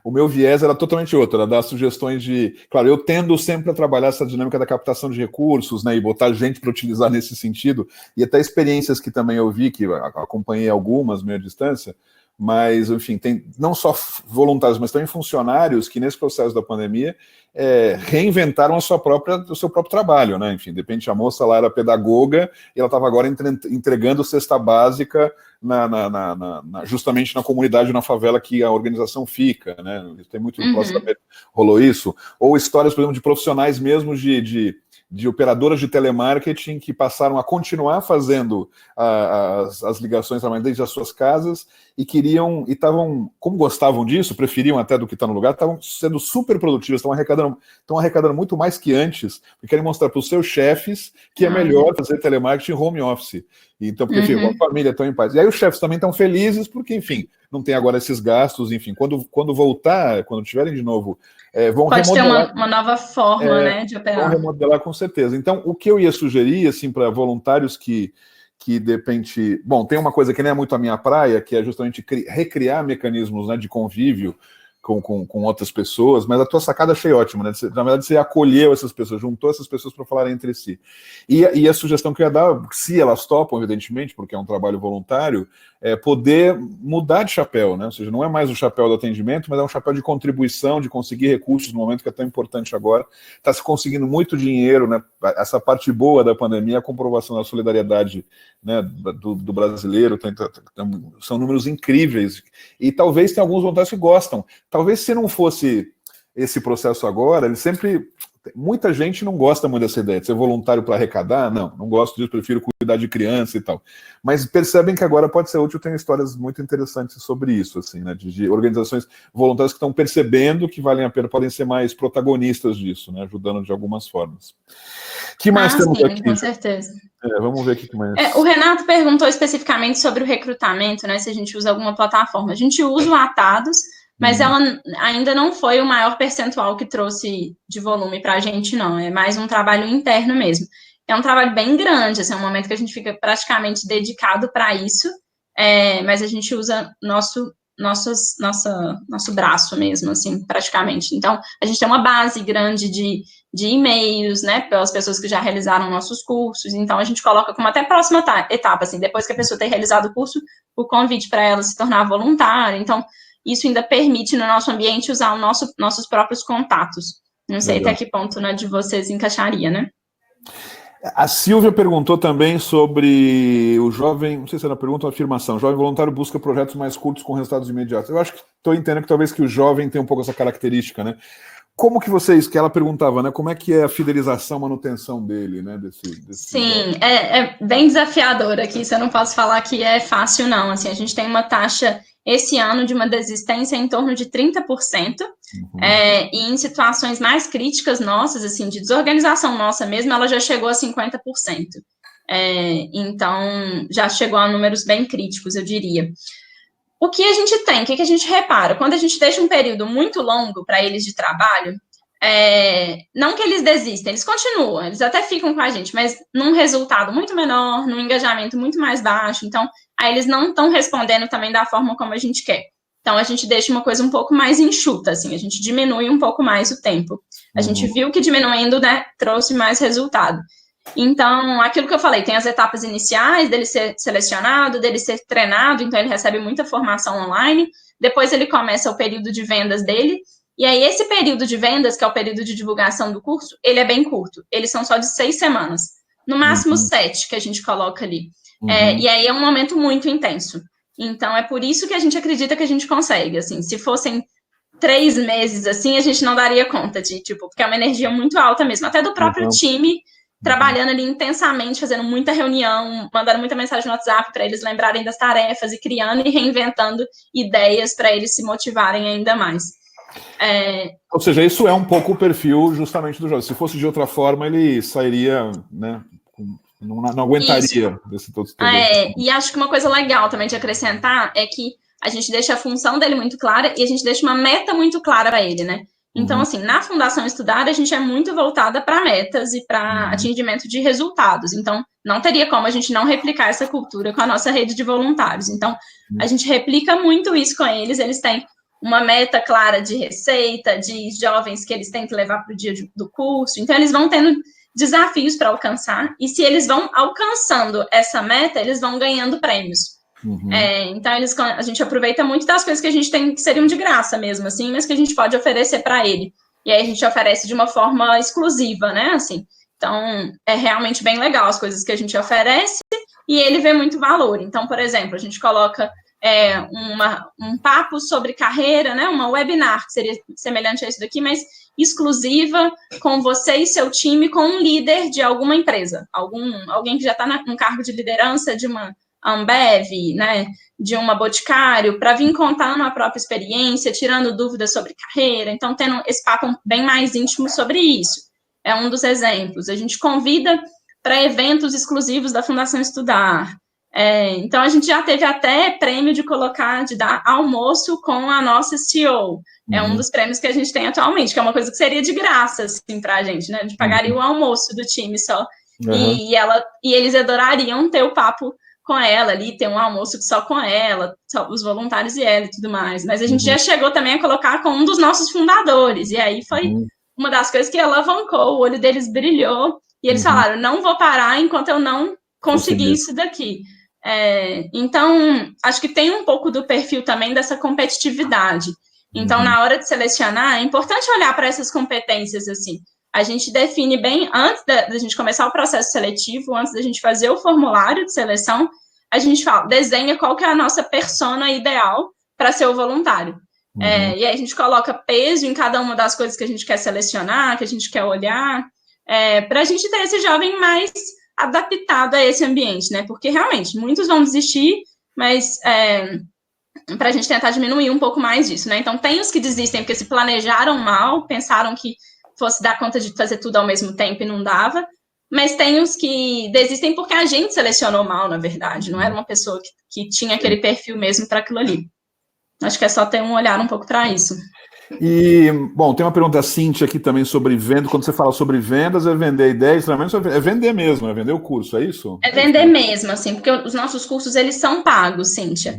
o meu viés era totalmente outro, era dar sugestões de... Claro, eu tendo sempre a trabalhar essa dinâmica da captação de recursos, né, e botar gente para utilizar nesse sentido, e até experiências que também eu vi, que acompanhei algumas, meio à distância, mas, enfim, tem não só voluntários, mas também funcionários que, nesse processo da pandemia, reinventaram o seu próprio trabalho, né? Enfim, de repente a moça lá era pedagoga e ela estava agora entregando cesta básica justamente na comunidade, na favela que a organização fica, né? Tem muito no próximo rolou isso. Ou histórias, por exemplo, de profissionais mesmo de operadoras de telemarketing que passaram a continuar fazendo as ligações desde as suas casas e estavam, como gostavam disso, preferiam até do que está no lugar, estavam sendo super produtivas, estão arrecadando muito mais que antes, porque querem mostrar para os seus chefes que é melhor fazer telemarketing home office. Então, porque ficou a família tão em paz. E aí os chefes também estão felizes, porque, enfim, não tem agora esses gastos, enfim, quando voltar, quando tiverem de novo, vão pode remodelar. Ter uma nova forma, né, de operar. Vão remodelar com certeza. Então, o que eu ia sugerir, assim, para voluntários que de repente... Bom, tem uma coisa que nem é muito a minha praia, que é justamente recriar mecanismos, né, de convívio com outras pessoas, mas a tua sacada achei ótima, né? Na verdade, você acolheu essas pessoas, juntou essas pessoas para falarem entre si. E a sugestão que eu ia dar, se elas topam, evidentemente, porque é um trabalho voluntário, é poder mudar de chapéu, né? Ou seja, não é mais o chapéu do atendimento, mas é um chapéu de contribuição, de conseguir recursos no momento que é tão importante agora. Está se conseguindo muito dinheiro, né? Essa parte boa da pandemia, a comprovação da solidariedade, né, do brasileiro, são números incríveis. E talvez tenha alguns voluntários que gostam. Talvez se não fosse esse processo agora, muita gente não gosta muito dessa ideia de ser voluntário para arrecadar, não gosto disso, prefiro cuidar de criança e tal. Mas percebem que agora pode ser útil, tem histórias muito interessantes sobre isso, assim, né, de organizações voluntárias que estão percebendo que valem a pena, podem ser mais protagonistas disso, né, ajudando de algumas formas. Que mais temos sim, aqui? Com certeza. Vamos ver o que mais. O Renato perguntou especificamente sobre o recrutamento, né, se a gente usa alguma plataforma. A gente usa o Atados, mas ela ainda não foi o maior percentual que trouxe de volume para a gente, não. É mais um trabalho interno mesmo. É um trabalho bem grande, assim, é um momento que a gente fica praticamente dedicado para isso, mas a gente usa nosso braço mesmo, assim, praticamente. Então, a gente tem uma base grande de e-mails, né, pelas pessoas que já realizaram nossos cursos, então a gente coloca como até próxima etapa, assim, depois que a pessoa ter realizado o curso, o convite para ela se tornar voluntária, então isso ainda permite no nosso ambiente usar nossos próprios contatos. Não sei até que ponto, né, de vocês encaixaria, né? A Silvia perguntou também sobre o jovem, não sei se era uma pergunta ou uma afirmação, o jovem voluntário busca projetos mais curtos com resultados imediatos. Eu acho que estou entendendo que talvez que o jovem tenha um pouco essa característica, né? Como que vocês, que ela perguntava, né? Como é que é a fidelização, manutenção dele, né? Sim, é bem desafiador aqui, isso eu não posso falar que é fácil, não. Assim, a gente tem uma taxa, esse ano, de uma desistência em torno de 30%, e em situações mais críticas nossas, assim, de desorganização nossa mesmo, ela já chegou a 50%. Então, já chegou a números bem críticos, eu diria. O que a gente tem, o que a gente repara? Quando a gente deixa um período muito longo para eles de trabalho, não que eles desistem, eles continuam, eles até ficam com a gente, mas num resultado muito menor, num engajamento muito mais baixo, então aí eles não estão respondendo também da forma como a gente quer. Então a gente deixa uma coisa um pouco mais enxuta, assim, a gente diminui um pouco mais o tempo. A gente viu que diminuindo, né, trouxe mais resultado. Então, aquilo que eu falei, tem as etapas iniciais dele ser selecionado, dele ser treinado, então ele recebe muita formação online, depois ele começa o período de vendas dele, e aí esse período de vendas, que é o período de divulgação do curso, ele é bem curto, eles são só de 6 semanas, no máximo 7 que a gente coloca ali, e aí é um momento muito intenso, então é por isso que a gente acredita que a gente consegue, assim, se fossem 3 meses, assim, a gente não daria conta de, tipo, porque é uma energia muito alta mesmo, até do próprio time, trabalhando ali intensamente, fazendo muita reunião, mandando muita mensagem no WhatsApp para eles lembrarem das tarefas e criando e reinventando ideias para eles se motivarem ainda mais. Ou seja, isso é um pouco o perfil justamente do Jorge. Se fosse de outra forma, ele sairia, né? Não aguentaria desse todo. E acho que uma coisa legal também de acrescentar é que a gente deixa a função dele muito clara e a gente deixa uma meta muito clara para ele, né? Então, assim, na Fundação Estudar, a gente é muito voltada para metas e para atingimento de resultados. Então, não teria como a gente não replicar essa cultura com a nossa rede de voluntários. Então, a gente replica muito isso com eles. Eles têm uma meta clara de receita, de jovens que eles têm que levar para o dia do curso. Então, eles vão tendo desafios para alcançar. E se eles vão alcançando essa meta, eles vão ganhando prêmios. Então, a gente aproveita muito das coisas que a gente tem que seriam de graça mesmo, assim, mas que a gente pode oferecer para ele. E aí a gente oferece de uma forma exclusiva, né, assim. Então, é realmente bem legal as coisas que a gente oferece e ele vê muito valor. Então, por exemplo, a gente coloca um papo sobre carreira, né, uma webinar, que seria semelhante a isso daqui, mas exclusiva com você e seu time, com um líder de alguma empresa, alguém que já está num cargo de liderança de uma Ambev, né, de uma Boticário, para vir contando a própria experiência, tirando dúvidas sobre carreira, então tendo esse papo bem mais íntimo sobre isso. É um dos exemplos. A gente convida para eventos exclusivos da Fundação Estudar. Então, a gente já teve até prêmio de dar almoço com a nossa CEO. É um dos prêmios que a gente tem atualmente, que é uma coisa que seria de graça, assim, para a gente, né? A gente pagaria o almoço do time só. E eles adorariam ter o papo com ela ali, ter um almoço só com ela, só os voluntários e ela e tudo mais. Mas a gente já chegou também a colocar com um dos nossos fundadores, e aí foi uma das coisas que alavancou, o olho deles brilhou, e eles falaram, não vou parar enquanto eu não conseguir isso daqui. Então, acho que tem um pouco do perfil também dessa competitividade. Então, na hora de selecionar, é importante olhar para essas competências, assim. A gente define bem, antes da gente começar o processo seletivo, antes da gente fazer o formulário de seleção, a gente desenha qual que é a nossa persona ideal para ser o voluntário. E aí a gente coloca peso em cada uma das coisas que a gente quer selecionar, que a gente quer olhar, para a gente ter esse jovem mais adaptado a esse ambiente, né? Porque, realmente, muitos vão desistir, mas para a gente tentar diminuir um pouco mais disso, né? Então, tem os que desistem porque se planejaram mal, pensaram que fosse dar conta de fazer tudo ao mesmo tempo e não dava, mas tem os que desistem porque a gente selecionou mal, na verdade, não era uma pessoa que tinha aquele perfil mesmo para aquilo ali. Acho que é só ter um olhar um pouco para isso. E, bom, tem uma pergunta da Cíntia aqui também sobre venda. Quando você fala sobre vendas, é vender ideias, é vender mesmo, é vender o curso, é isso? É vender mesmo, assim, porque os nossos cursos, eles são pagos, Cíntia.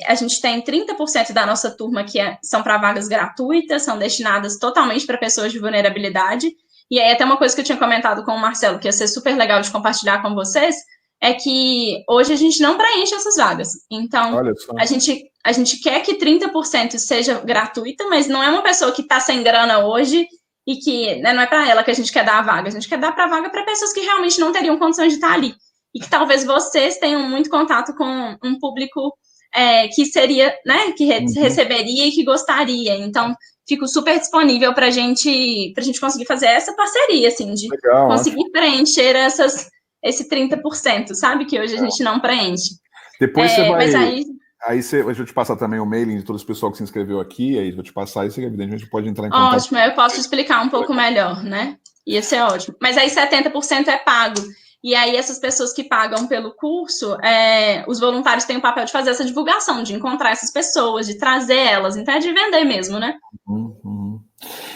A gente tem 30% da nossa turma que são para vagas gratuitas, são destinadas totalmente para pessoas de vulnerabilidade. E aí, até uma coisa que eu tinha comentado com o Marcelo, que ia ser super legal de compartilhar com vocês, é que hoje a gente não preenche essas vagas. Então, a gente quer que 30% seja gratuita, mas não é uma pessoa que está sem grana hoje e que, né, não é para ela que a gente quer dar a vaga. A gente quer dar para a vaga para pessoas que realmente não teriam condições de estar ali. E que talvez vocês tenham muito contato com um público que seria, né, que receberia e que gostaria. Então, fico super disponível para gente conseguir fazer essa parceria, assim, de Legal, conseguir ótimo. preencher esse 30%, sabe? Que hoje a gente não preenche. Depois você vai. Mas aí, Eu vou te passar também o mailing de todo esse pessoal que se inscreveu aqui, aí eu vou te passar, e você evidentemente pode entrar em contato. ótimo, eu posso explicar um pouco melhor, né? Ia ser ótimo. Mas aí 70% é pago. E aí essas pessoas que pagam pelo curso, os voluntários têm o papel de fazer essa divulgação, de encontrar essas pessoas, de trazer elas, então é de vender mesmo, né? Uhum.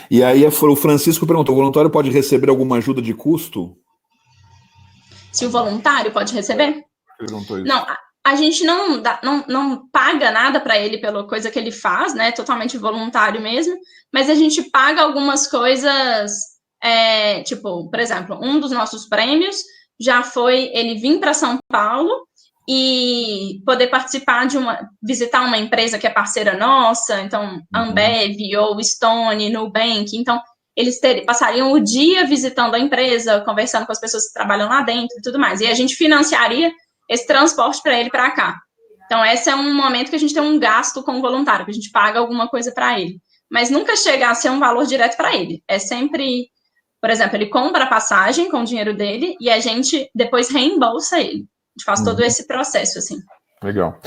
E aí o Francisco perguntou, o voluntário pode receber alguma ajuda de custo? Se o voluntário pode receber? Perguntou isso. Não, a gente não paga nada para ele pela coisa que ele faz, né? Totalmente voluntário mesmo, mas a gente paga algumas coisas, tipo, por exemplo, um dos nossos prêmios já foi ele vir para São Paulo e poder participar visitar uma empresa que é parceira nossa, então Ambev ou Stone, Nubank, então eles passariam o dia visitando a empresa, conversando com as pessoas que trabalham lá dentro e tudo mais, e a gente financiaria esse transporte para ele para cá. Então, esse é um momento que a gente tem um gasto com o voluntário, que a gente paga alguma coisa para ele. Mas nunca chega a ser um valor direto para ele. É sempre, por exemplo, ele compra a passagem com o dinheiro dele e a gente depois reembolsa ele. A gente faz todo esse processo, assim. Legal.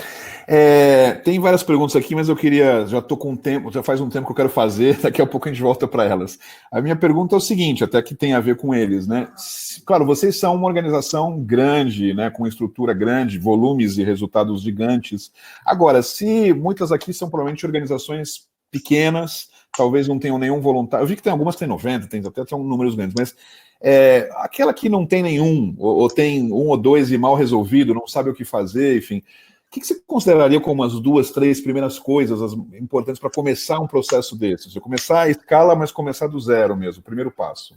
Tem várias perguntas aqui, mas eu já estou com tempo, já faz um tempo que eu quero fazer, daqui a pouco a gente volta para elas. A minha pergunta é o seguinte, até que tem a ver com eles, né? Claro, vocês são uma organização grande, né, com estrutura grande, volumes e resultados gigantes. Agora, se muitas aqui são provavelmente organizações pequenas, talvez não tenham nenhum voluntário, eu vi que tem algumas que tem 90, tem até são números grandes, mas aquela que não tem nenhum, ou tem um ou dois e mal resolvido, não sabe o que fazer, enfim, o que você consideraria como as 2, 3 primeiras coisas as importantes para começar um processo desses? Você começar a escala, mas começar do zero mesmo, o primeiro passo.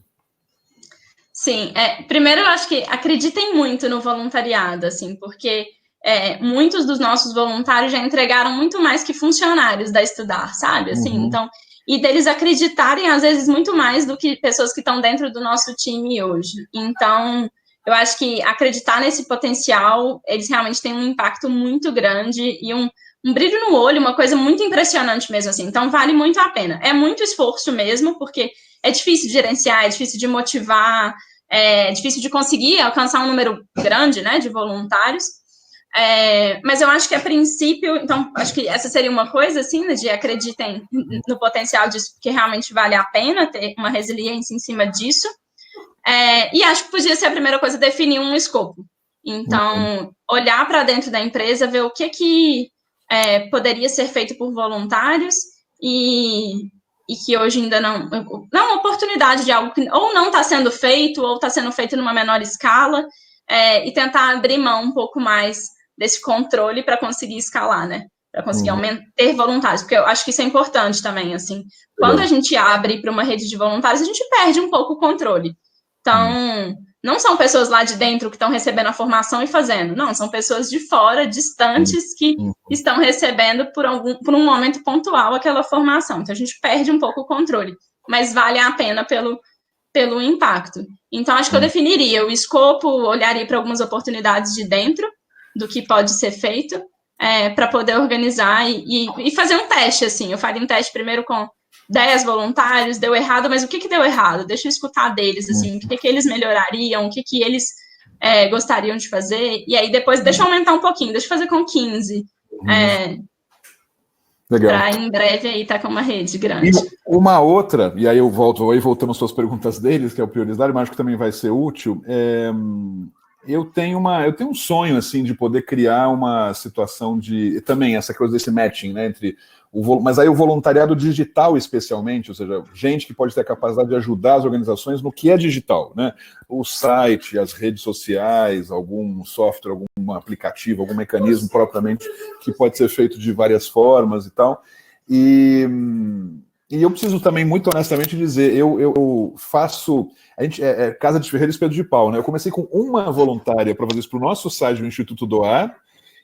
Sim, primeiro eu acho que acreditem muito no voluntariado, assim, porque muitos dos nossos voluntários já entregaram muito mais que funcionários da Estudar, sabe? Assim, então, e deles acreditarem, às vezes, muito mais do que pessoas que estão dentro do nosso time hoje. Então, eu acho que acreditar nesse potencial, eles realmente têm um impacto muito grande e um brilho no olho, uma coisa muito impressionante mesmo, assim. Então, vale muito a pena. É muito esforço mesmo, porque é difícil de gerenciar, é difícil de motivar, é difícil de conseguir alcançar um número grande, né, de voluntários. Mas eu acho que a princípio, então, acho que essa seria uma coisa, assim, né, de acreditem no potencial disso, que realmente vale a pena ter uma resiliência em cima disso. E acho que podia ser a primeira coisa, definir um escopo. Então, olhar para dentro da empresa, ver o que poderia ser feito por voluntários e que hoje ainda não é uma oportunidade de algo que ou não está sendo feito, ou está sendo feito numa menor escala, e tentar abrir mão um pouco mais desse controle para conseguir escalar, né? Para conseguir ter voluntários, porque eu acho que isso é importante também, assim. Quando a gente abre para uma rede de voluntários, a gente perde um pouco o controle. Então, não são pessoas lá de dentro que estão recebendo a formação e fazendo, não, são pessoas de fora, distantes, que estão recebendo por um momento pontual aquela formação. Então, a gente perde um pouco o controle, mas vale a pena pelo impacto. Então, acho que eu definiria o escopo, olharia para algumas oportunidades de dentro do que pode ser feito, para poder organizar e fazer um teste, assim. Eu faria um teste primeiro com 10 voluntários, deu errado, mas o que deu errado? Deixa eu escutar deles, assim, o que eles melhorariam, o que eles gostariam de fazer, e aí depois deixa eu aumentar um pouquinho, deixa eu fazer com 15, para em breve aí estar com uma rede grande. E uma outra, e aí eu voltando às suas perguntas deles, que é o prioridade, mas acho que também vai ser útil, eu tenho um sonho, assim, de poder criar uma situação de, também essa coisa desse matching, né, entre mas aí o voluntariado digital especialmente, ou seja, gente que pode ter a capacidade de ajudar as organizações no que é digital, né? O site, as redes sociais, algum software, algum aplicativo, algum mecanismo propriamente que pode ser feito de várias formas e tal. E eu preciso também, muito honestamente, dizer, eu faço... A gente Casa de Ferreira e Espeto de Pau, né? Eu comecei com uma voluntária para fazer isso para o nosso site do Instituto Doar,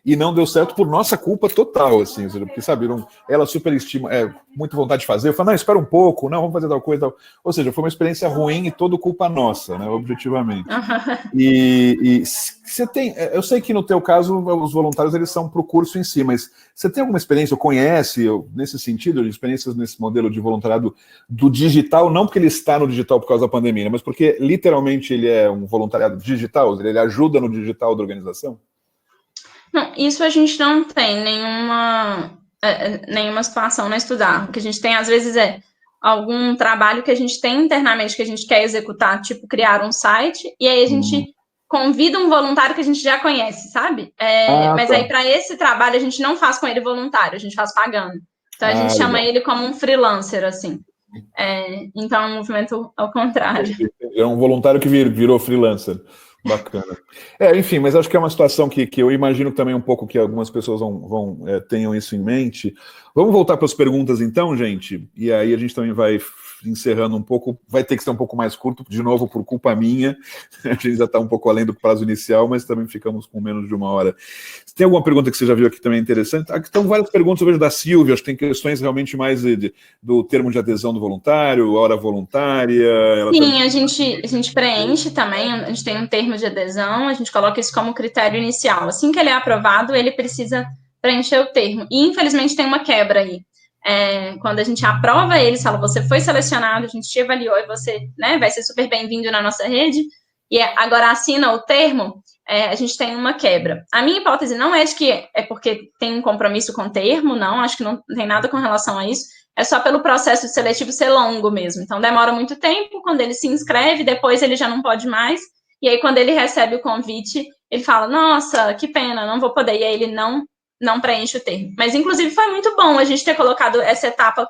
e não deu certo por nossa culpa total, assim, porque, sabe, ela superestima, muito vontade de fazer, eu falo, não, espera um pouco, não, vamos fazer tal coisa, tal. Ou seja, foi uma experiência ruim e toda culpa nossa, né, objetivamente. E você tem, eu sei que no teu caso os voluntários eles são para o curso em si, mas você tem alguma experiência, ou conhece, nesse sentido, de experiências nesse modelo de voluntariado do digital, não porque ele está no digital por causa da pandemia, mas porque literalmente ele é um voluntariado digital, ele ajuda no digital da organização? Não, isso a gente não tem nenhuma situação na Estudar. O que a gente tem, às vezes, é algum trabalho que a gente tem internamente que a gente quer executar, tipo criar um site, e aí a gente convida um voluntário que a gente já conhece, sabe? Mas Tá. aí, para esse trabalho, a gente não faz com ele voluntário, a gente faz pagando. Então, a gente chama Legal. ele como um freelancer, assim. Então, é um movimento ao contrário. É um voluntário que virou freelancer. Bacana. Enfim, mas acho que é uma situação que eu imagino também um pouco que algumas pessoas tenham isso em mente. Vamos voltar para as perguntas então, gente? E aí a gente também vai encerrando um pouco, vai ter que ser um pouco mais curto, de novo, por culpa minha. A gente já está um pouco além do prazo inicial, mas também ficamos com menos de 1 hora. Tem alguma pergunta que você já viu aqui também interessante? Aqui estão várias perguntas, eu vejo da Silvia, acho que tem questões realmente mais do termo de adesão do voluntário, hora voluntária. Sim, a gente preenche também, a gente tem um termo de adesão, a gente coloca isso como critério inicial. Assim que ele é aprovado, ele precisa preencher o termo. E, infelizmente, tem uma quebra aí. Quando a gente aprova ele, fala, você foi selecionado, a gente te avaliou e você, né, vai ser super bem-vindo na nossa rede, e agora assina o termo, a gente tem uma quebra. A minha hipótese não é de que é porque tem um compromisso com o termo, não, acho que não tem nada com relação a isso, é só pelo processo seletivo ser longo mesmo. Então, demora muito tempo, quando ele se inscreve, depois ele já não pode mais, e aí quando ele recebe o convite, ele fala, nossa, que pena, não vou poder, e aí ele não preenche o termo. Mas, inclusive, foi muito bom a gente ter colocado essa etapa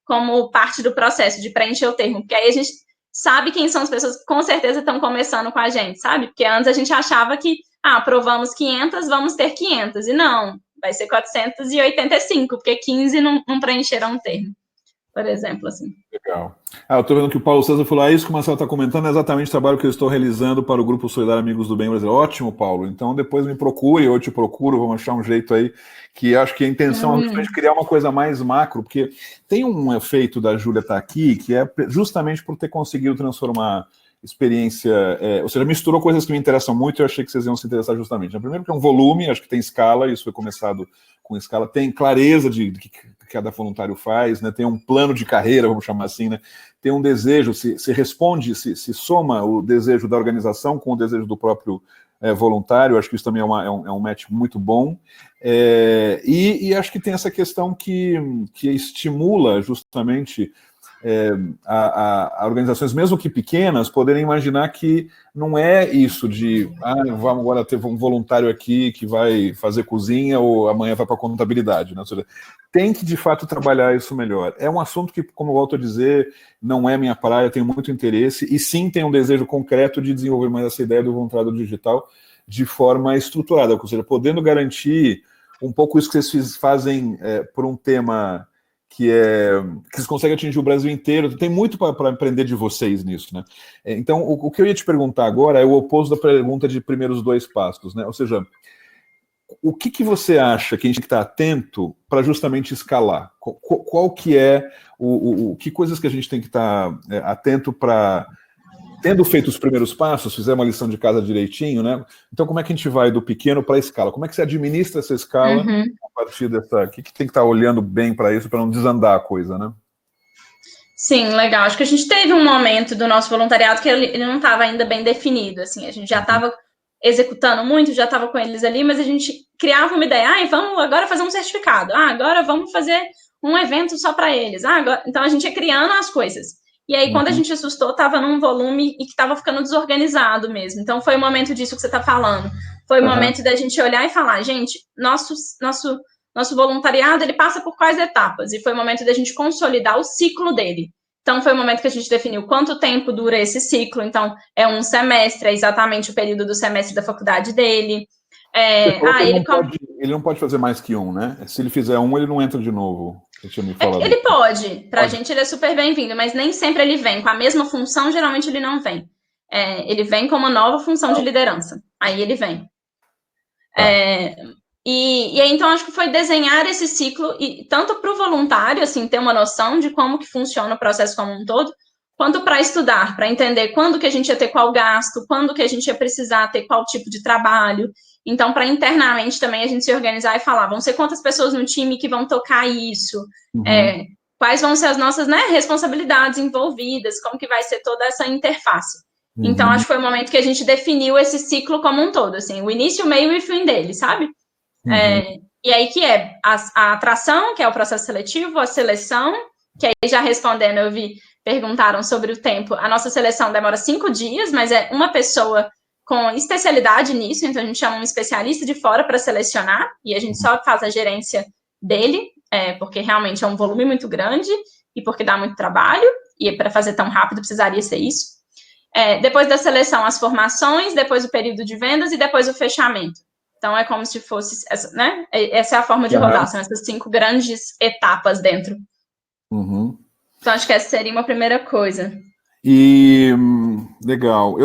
como parte do processo de preencher o termo, porque aí a gente sabe quem são as pessoas que com certeza estão começando com a gente, sabe? Porque antes a gente achava que, aprovamos 500, vamos ter 500, e não, vai ser 485, porque 15 não preencheram o termo, por exemplo, assim. Legal. Eu estou vendo que o Paulo César falou, isso que o Marcelo está comentando é exatamente o trabalho que eu estou realizando para o Grupo Solidário Amigos do Bem Brasileiro. Ótimo, Paulo. Então depois me procure, eu te procuro, vamos achar um jeito aí, que acho que a intenção é justamente criar uma coisa mais macro, porque tem um efeito da Júlia estar aqui, que é justamente por ter conseguido transformar experiência, ou seja, misturou coisas que me interessam muito e eu achei que vocês iam se interessar justamente. Primeiro que é um volume, acho que tem escala, isso foi começado com escala, tem clareza de que cada voluntário faz, né? Tem um plano de carreira, vamos chamar assim, né? Tem um desejo, se responde, se soma o desejo da organização com o desejo do próprio voluntário, acho que isso também é um match muito bom, e acho que tem essa questão que estimula justamente a organizações, mesmo que pequenas, poderem imaginar que não é isso de vamos agora ter um voluntário aqui que vai fazer cozinha ou amanhã vai para contabilidade, né? Ou seja, tem que de fato trabalhar isso melhor. É um assunto que, como eu volto a dizer, não é minha praia, tenho muito interesse e sim tenho um desejo concreto de desenvolver mais essa ideia do voluntariado digital de forma estruturada, ou seja, podendo garantir um pouco isso que vocês fazem por um tema que vocês conseguem atingir o Brasil inteiro. Tem muito para aprender de vocês nisso, né? Então, o que eu ia te perguntar agora é o oposto da pergunta de primeiros 2 passos, né? Ou seja, o que você acha que a gente tem que estar atento para justamente escalar? Qual que é que coisas que a gente tem que estar atento para, tendo feito os primeiros passos, fizer uma lição de casa direitinho, né? Então, como é que a gente vai do pequeno para a escala? Como é que você administra essa escala a partir dessa... O que tem que estar olhando bem para isso, para não desandar a coisa, né? Sim, legal. Acho que a gente teve um momento do nosso voluntariado que ele não estava ainda bem definido, assim, a gente já estava executando muito, já estava com eles ali, mas a gente criava uma ideia, vamos agora fazer um certificado, agora vamos fazer um evento só para eles, agora... Então a gente ia criando as coisas. E aí, quando a gente assustou, estava num volume e que estava ficando desorganizado mesmo. Então, foi o momento disso que você está falando. Foi o momento da gente olhar e falar, gente, nosso voluntariado, ele passa por quais etapas? E foi o momento da gente consolidar o ciclo dele. Então, foi o momento que a gente definiu quanto tempo dura esse ciclo. Então, é um semestre, é exatamente o período do semestre da faculdade dele. Ele não pode fazer mais que um, né? Se ele fizer um, ele não entra de novo. Ele pode. Pra gente, ele é super bem-vindo, mas nem sempre ele vem. Com a mesma função, geralmente ele não vem. Ele vem com uma nova função de liderança. Aí ele vem. E aí, então, acho que foi desenhar esse ciclo, e tanto para o voluntário, assim, ter uma noção de como que funciona o processo como um todo, quanto para estudar, para entender quando que a gente ia ter qual gasto, quando que a gente ia precisar ter qual tipo de trabalho. Então, para internamente também a gente se organizar e falar, vão ser quantas pessoas no time que vão tocar isso, quais vão ser as nossas, né, responsabilidades envolvidas, como que vai ser toda essa interface. Então, acho que foi o momento que a gente definiu esse ciclo como um todo, assim, o início, o meio e o fim dele, sabe? E aí que é a atração, que é o processo seletivo, a seleção, que aí já respondendo, eu vi, perguntaram sobre o tempo. A nossa seleção demora 5 dias, mas é uma pessoa com especialidade nisso, então a gente chama um especialista de fora para selecionar, e a gente só faz a gerência dele, porque realmente é um volume muito grande, e porque dá muito trabalho, e para fazer tão rápido precisaria ser isso. Depois da seleção, as formações, depois o período de vendas e depois o fechamento. Então, é como se fosse, né? Essa é a forma de rodar, são essas 5 grandes etapas dentro. Então, acho que essa seria uma primeira coisa. E, legal.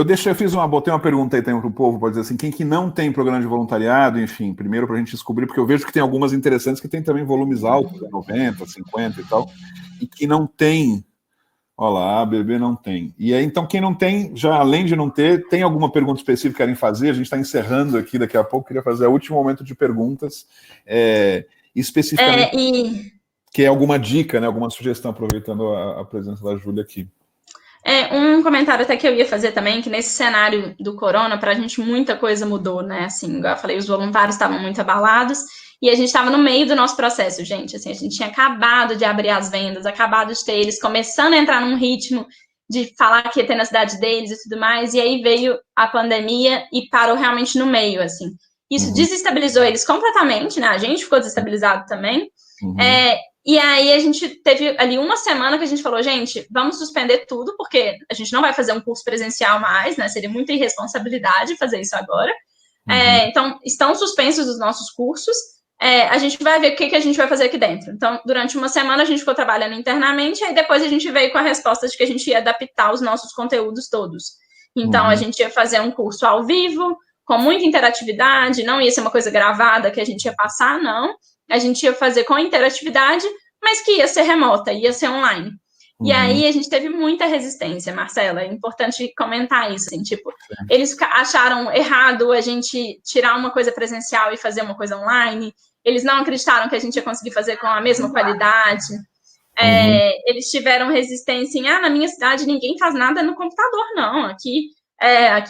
Botei uma pergunta aí também para o povo, pode dizer assim, quem que não tem programa de voluntariado, enfim, primeiro para a gente descobrir, porque eu vejo que tem algumas interessantes que tem também volumes altos, 90, 50 e tal, e que não tem. Olha lá, a BB não tem. E aí, então, quem não tem, já além de não ter, tem alguma pergunta específica que querem fazer? A gente está encerrando aqui daqui a pouco, queria fazer o último momento de perguntas, especificamente, que é alguma dica, né, alguma sugestão, aproveitando a presença da Júlia aqui. Um comentário até que eu ia fazer também, que nesse cenário do corona, para a gente muita coisa mudou, né, assim, igual eu falei, os voluntários estavam muito abalados, e a gente estava no meio do nosso processo, gente, assim, a gente tinha acabado de abrir as vendas, acabado de ter eles começando a entrar num ritmo de falar que ia ter na cidade deles e tudo mais, e aí veio a pandemia e parou realmente no meio, assim. Isso desestabilizou eles completamente, né, a gente ficou desestabilizado também, e aí a gente teve ali uma semana que a gente falou, gente, vamos suspender tudo, porque a gente não vai fazer um curso presencial mais, né, seria muita irresponsabilidade fazer isso agora. Então, estão suspensos os nossos cursos, a gente vai ver o que a gente vai fazer aqui dentro. Então, durante uma semana a gente ficou trabalhando internamente, aí depois a gente veio com a resposta de que a gente ia adaptar os nossos conteúdos todos. Então, a gente ia fazer um curso ao vivo, com muita interatividade, não ia ser uma coisa gravada que a gente ia passar, não. A gente ia fazer com interatividade, mas que ia ser remota, ia ser online. E aí a gente teve muita resistência, Marcela, é importante comentar isso, assim, tipo, eles acharam errado a gente tirar uma coisa presencial e fazer uma coisa online, eles não acreditaram que a gente ia conseguir fazer com a mesma qualidade, eles tiveram resistência em, na minha cidade ninguém faz nada no computador, não, aqui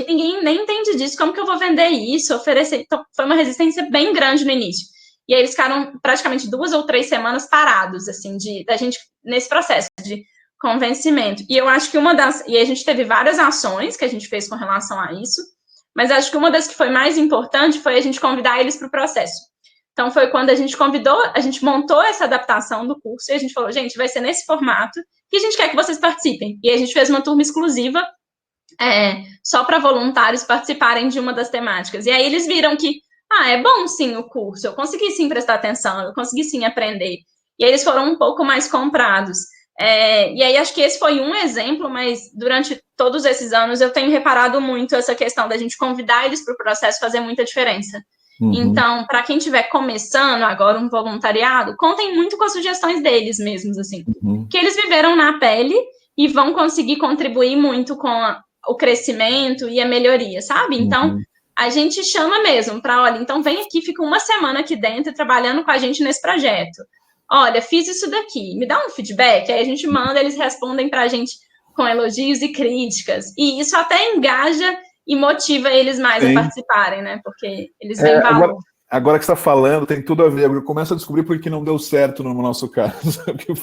ninguém nem entende disso, como que eu vou vender isso, oferecer, então foi uma resistência bem grande no início. E aí eles ficaram praticamente 2 ou 3 semanas parados, assim, da gente, nesse processo de convencimento. E eu acho que e a gente teve várias ações que a gente fez com relação a isso, mas acho que uma das que foi mais importante foi a gente convidar eles para o processo. Então, foi quando a gente montou essa adaptação do curso, e a gente falou, gente, vai ser nesse formato, e a gente quer que vocês participem. E a gente fez uma turma exclusiva, só para voluntários participarem de uma das temáticas. E aí eles viram que, é bom sim o curso, eu consegui sim prestar atenção, eu consegui sim aprender. E aí eles foram um pouco mais comprados. E aí acho que esse foi um exemplo, mas durante todos esses anos eu tenho reparado muito essa questão da gente convidar eles para o processo fazer muita diferença. Então, para quem estiver começando agora um voluntariado, contem muito com as sugestões deles mesmos, assim, que eles viveram na pele e vão conseguir contribuir muito com o crescimento e a melhoria, sabe? Então, a gente chama mesmo para, olha, então vem aqui, fica uma semana aqui dentro trabalhando com a gente nesse projeto. Olha, fiz isso daqui, me dá um feedback, aí a gente manda, eles respondem para a gente com elogios e críticas, e isso até engaja e motiva eles mais a participarem, né, porque eles veem valor. Agora que você está falando, tem tudo a ver, eu começo a descobrir porque não deu certo no nosso caso, a gente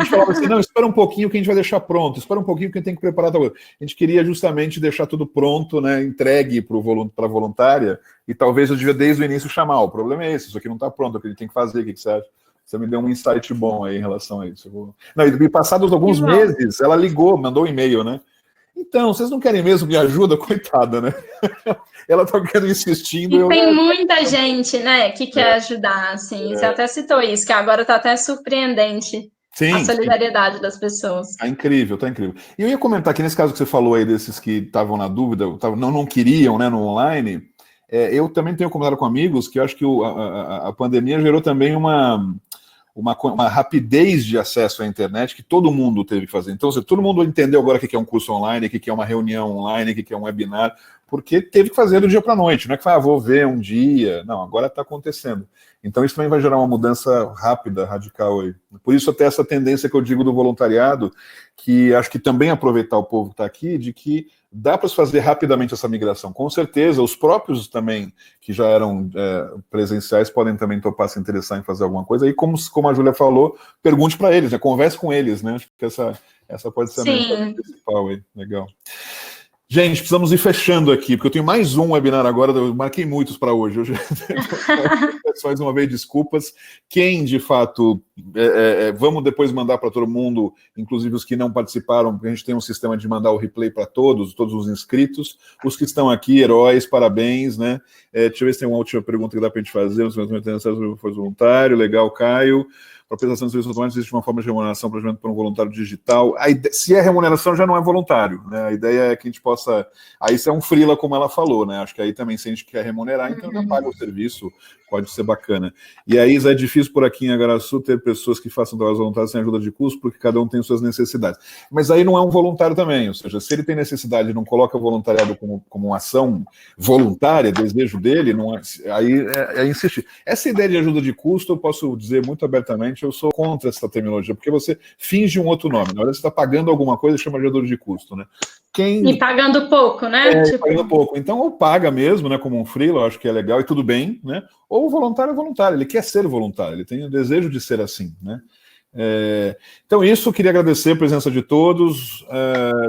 falava assim, não, espera um pouquinho que a gente vai deixar pronto, espera um pouquinho que a gente tem que preparar tal coisa. A gente queria justamente deixar tudo pronto, né, entregue para a voluntária, e talvez eu devia desde o início chamar, o problema é esse, isso aqui não está pronto, o que a gente tem que fazer, o que você acha? Você me deu um insight bom aí em relação a isso. Não, e passados alguns meses, ela ligou, mandou um e-mail, né? Então, vocês não querem mesmo me ajuda? Coitada, né? Ela tá insistindo. E tem muita gente, né, que quer ajudar, assim. Você até citou isso, que agora tá até surpreendente a solidariedade das pessoas. Tá incrível, tá incrível. E eu ia comentar que nesse caso que você falou aí desses que estavam na dúvida, não queriam, né, no online, eu também tenho comentado com amigos que eu acho que a pandemia gerou também uma rapidez de acesso à internet que todo mundo teve que fazer. Então, todo mundo entendeu agora o que é um curso online, o que é uma reunião online, o que é um webinar, porque teve que fazer do dia para a noite. Não é que vou ver um dia. Não, agora está acontecendo. Então, isso também vai gerar uma mudança rápida, radical aí. Por isso, até essa tendência que eu digo do voluntariado, que acho que também aproveitar o povo que está aqui, de que dá para se fazer rapidamente essa migração. Com certeza, os próprios também, que já eram presenciais, podem também topar se interessar em fazer alguma coisa. E como a Júlia falou, pergunte para eles, converse com eles, né? Acho que essa pode ser a mensagem principal aí. Legal. Gente, precisamos ir fechando aqui, porque eu tenho mais um webinar agora, eu marquei muitos para hoje. Mais uma vez, desculpas. Quem, de fato, vamos depois mandar para todo mundo, inclusive os que não participaram, porque a gente tem um sistema de mandar o replay para todos os inscritos. Os que estão aqui, heróis, parabéns, né? Deixa eu ver se tem uma última pergunta que dá para a gente fazer. Foi voluntário, legal, Caio. Para a prestação de serviços automáticos, existe uma forma de remuneração para um voluntário digital. Se é remuneração, já não é voluntário, né? A ideia é que a gente possa... Aí isso é um freela, como ela falou, né? Acho que aí também, se a gente quer remunerar, então já paga o serviço, pode ser bacana. E aí, é difícil por aqui em Agaraçu ter pessoas que façam trabalhos voluntários sem ajuda de custo, porque cada um tem suas necessidades. Mas aí não é um voluntário também, ou seja, se ele tem necessidade e não coloca o voluntariado como uma ação voluntária, desejo dele, não é, aí é insistir. Essa ideia de ajuda de custo, eu posso dizer muito abertamente, eu sou contra essa terminologia, porque você finge um outro nome. Na verdade, você está pagando alguma coisa e chama de ajuda de custo, né? E pagando pouco, né? Pagando pouco. Então, ou paga mesmo, né, como um freela, eu acho que é legal e tudo bem, né? Ou o voluntário é voluntário, ele quer ser voluntário, ele tem o desejo de ser assim, né? Então, isso, queria agradecer a presença de todos.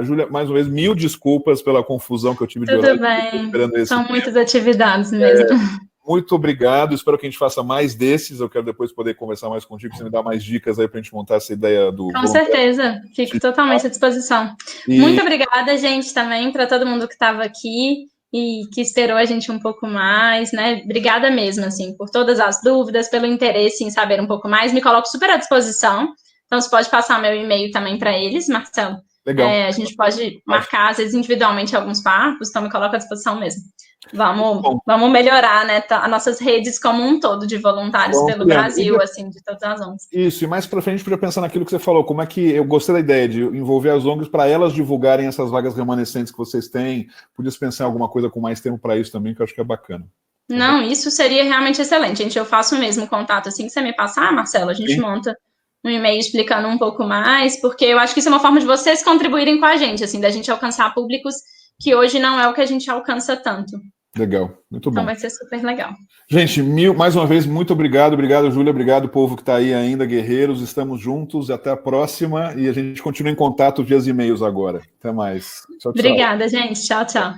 Júlia, mais uma vez, mil desculpas pela confusão que eu tive de horário. Tudo bem, são muitas atividades mesmo. Muito obrigado, espero que a gente faça mais desses, eu quero depois poder conversar mais contigo, você me dá mais dicas aí para a gente montar essa ideia do... Com certeza, fico totalmente à disposição. Muito obrigada, gente, também, para todo mundo que estava aqui e que esperou a gente um pouco mais, né? Obrigada mesmo, assim, por todas as dúvidas, pelo interesse em saber um pouco mais, me coloco super à disposição, então você pode passar meu e-mail também para eles, Marcelo. Legal. A gente pode marcar, às vezes, individualmente alguns papos, então me coloco à disposição mesmo. Vamos melhorar, né, as nossas redes como um todo de voluntários pelo Brasil, assim, de todas as ONGs. Isso, e mais para frente a gente podia pensar naquilo que você falou, como é que eu gostei da ideia de envolver as ONGs para elas divulgarem essas vagas remanescentes que vocês têm, podia pensar em alguma coisa com mais tempo para isso também, que eu acho que é bacana. Não, isso seria realmente excelente, gente, eu faço o mesmo contato, assim que você me passar, Marcelo, a gente monta um e-mail explicando um pouco mais, porque eu acho que isso é uma forma de vocês contribuírem com a gente, assim, da gente alcançar públicos que hoje não é o que a gente alcança tanto. Legal, muito bom. Então vai ser super legal. Gente, mais uma vez, muito obrigado, Júlia, obrigado, povo que está aí ainda, guerreiros, estamos juntos, até a próxima, e a gente continua em contato via e-mails agora. Até mais. Tchau, tchau. Obrigada, gente. Tchau, tchau.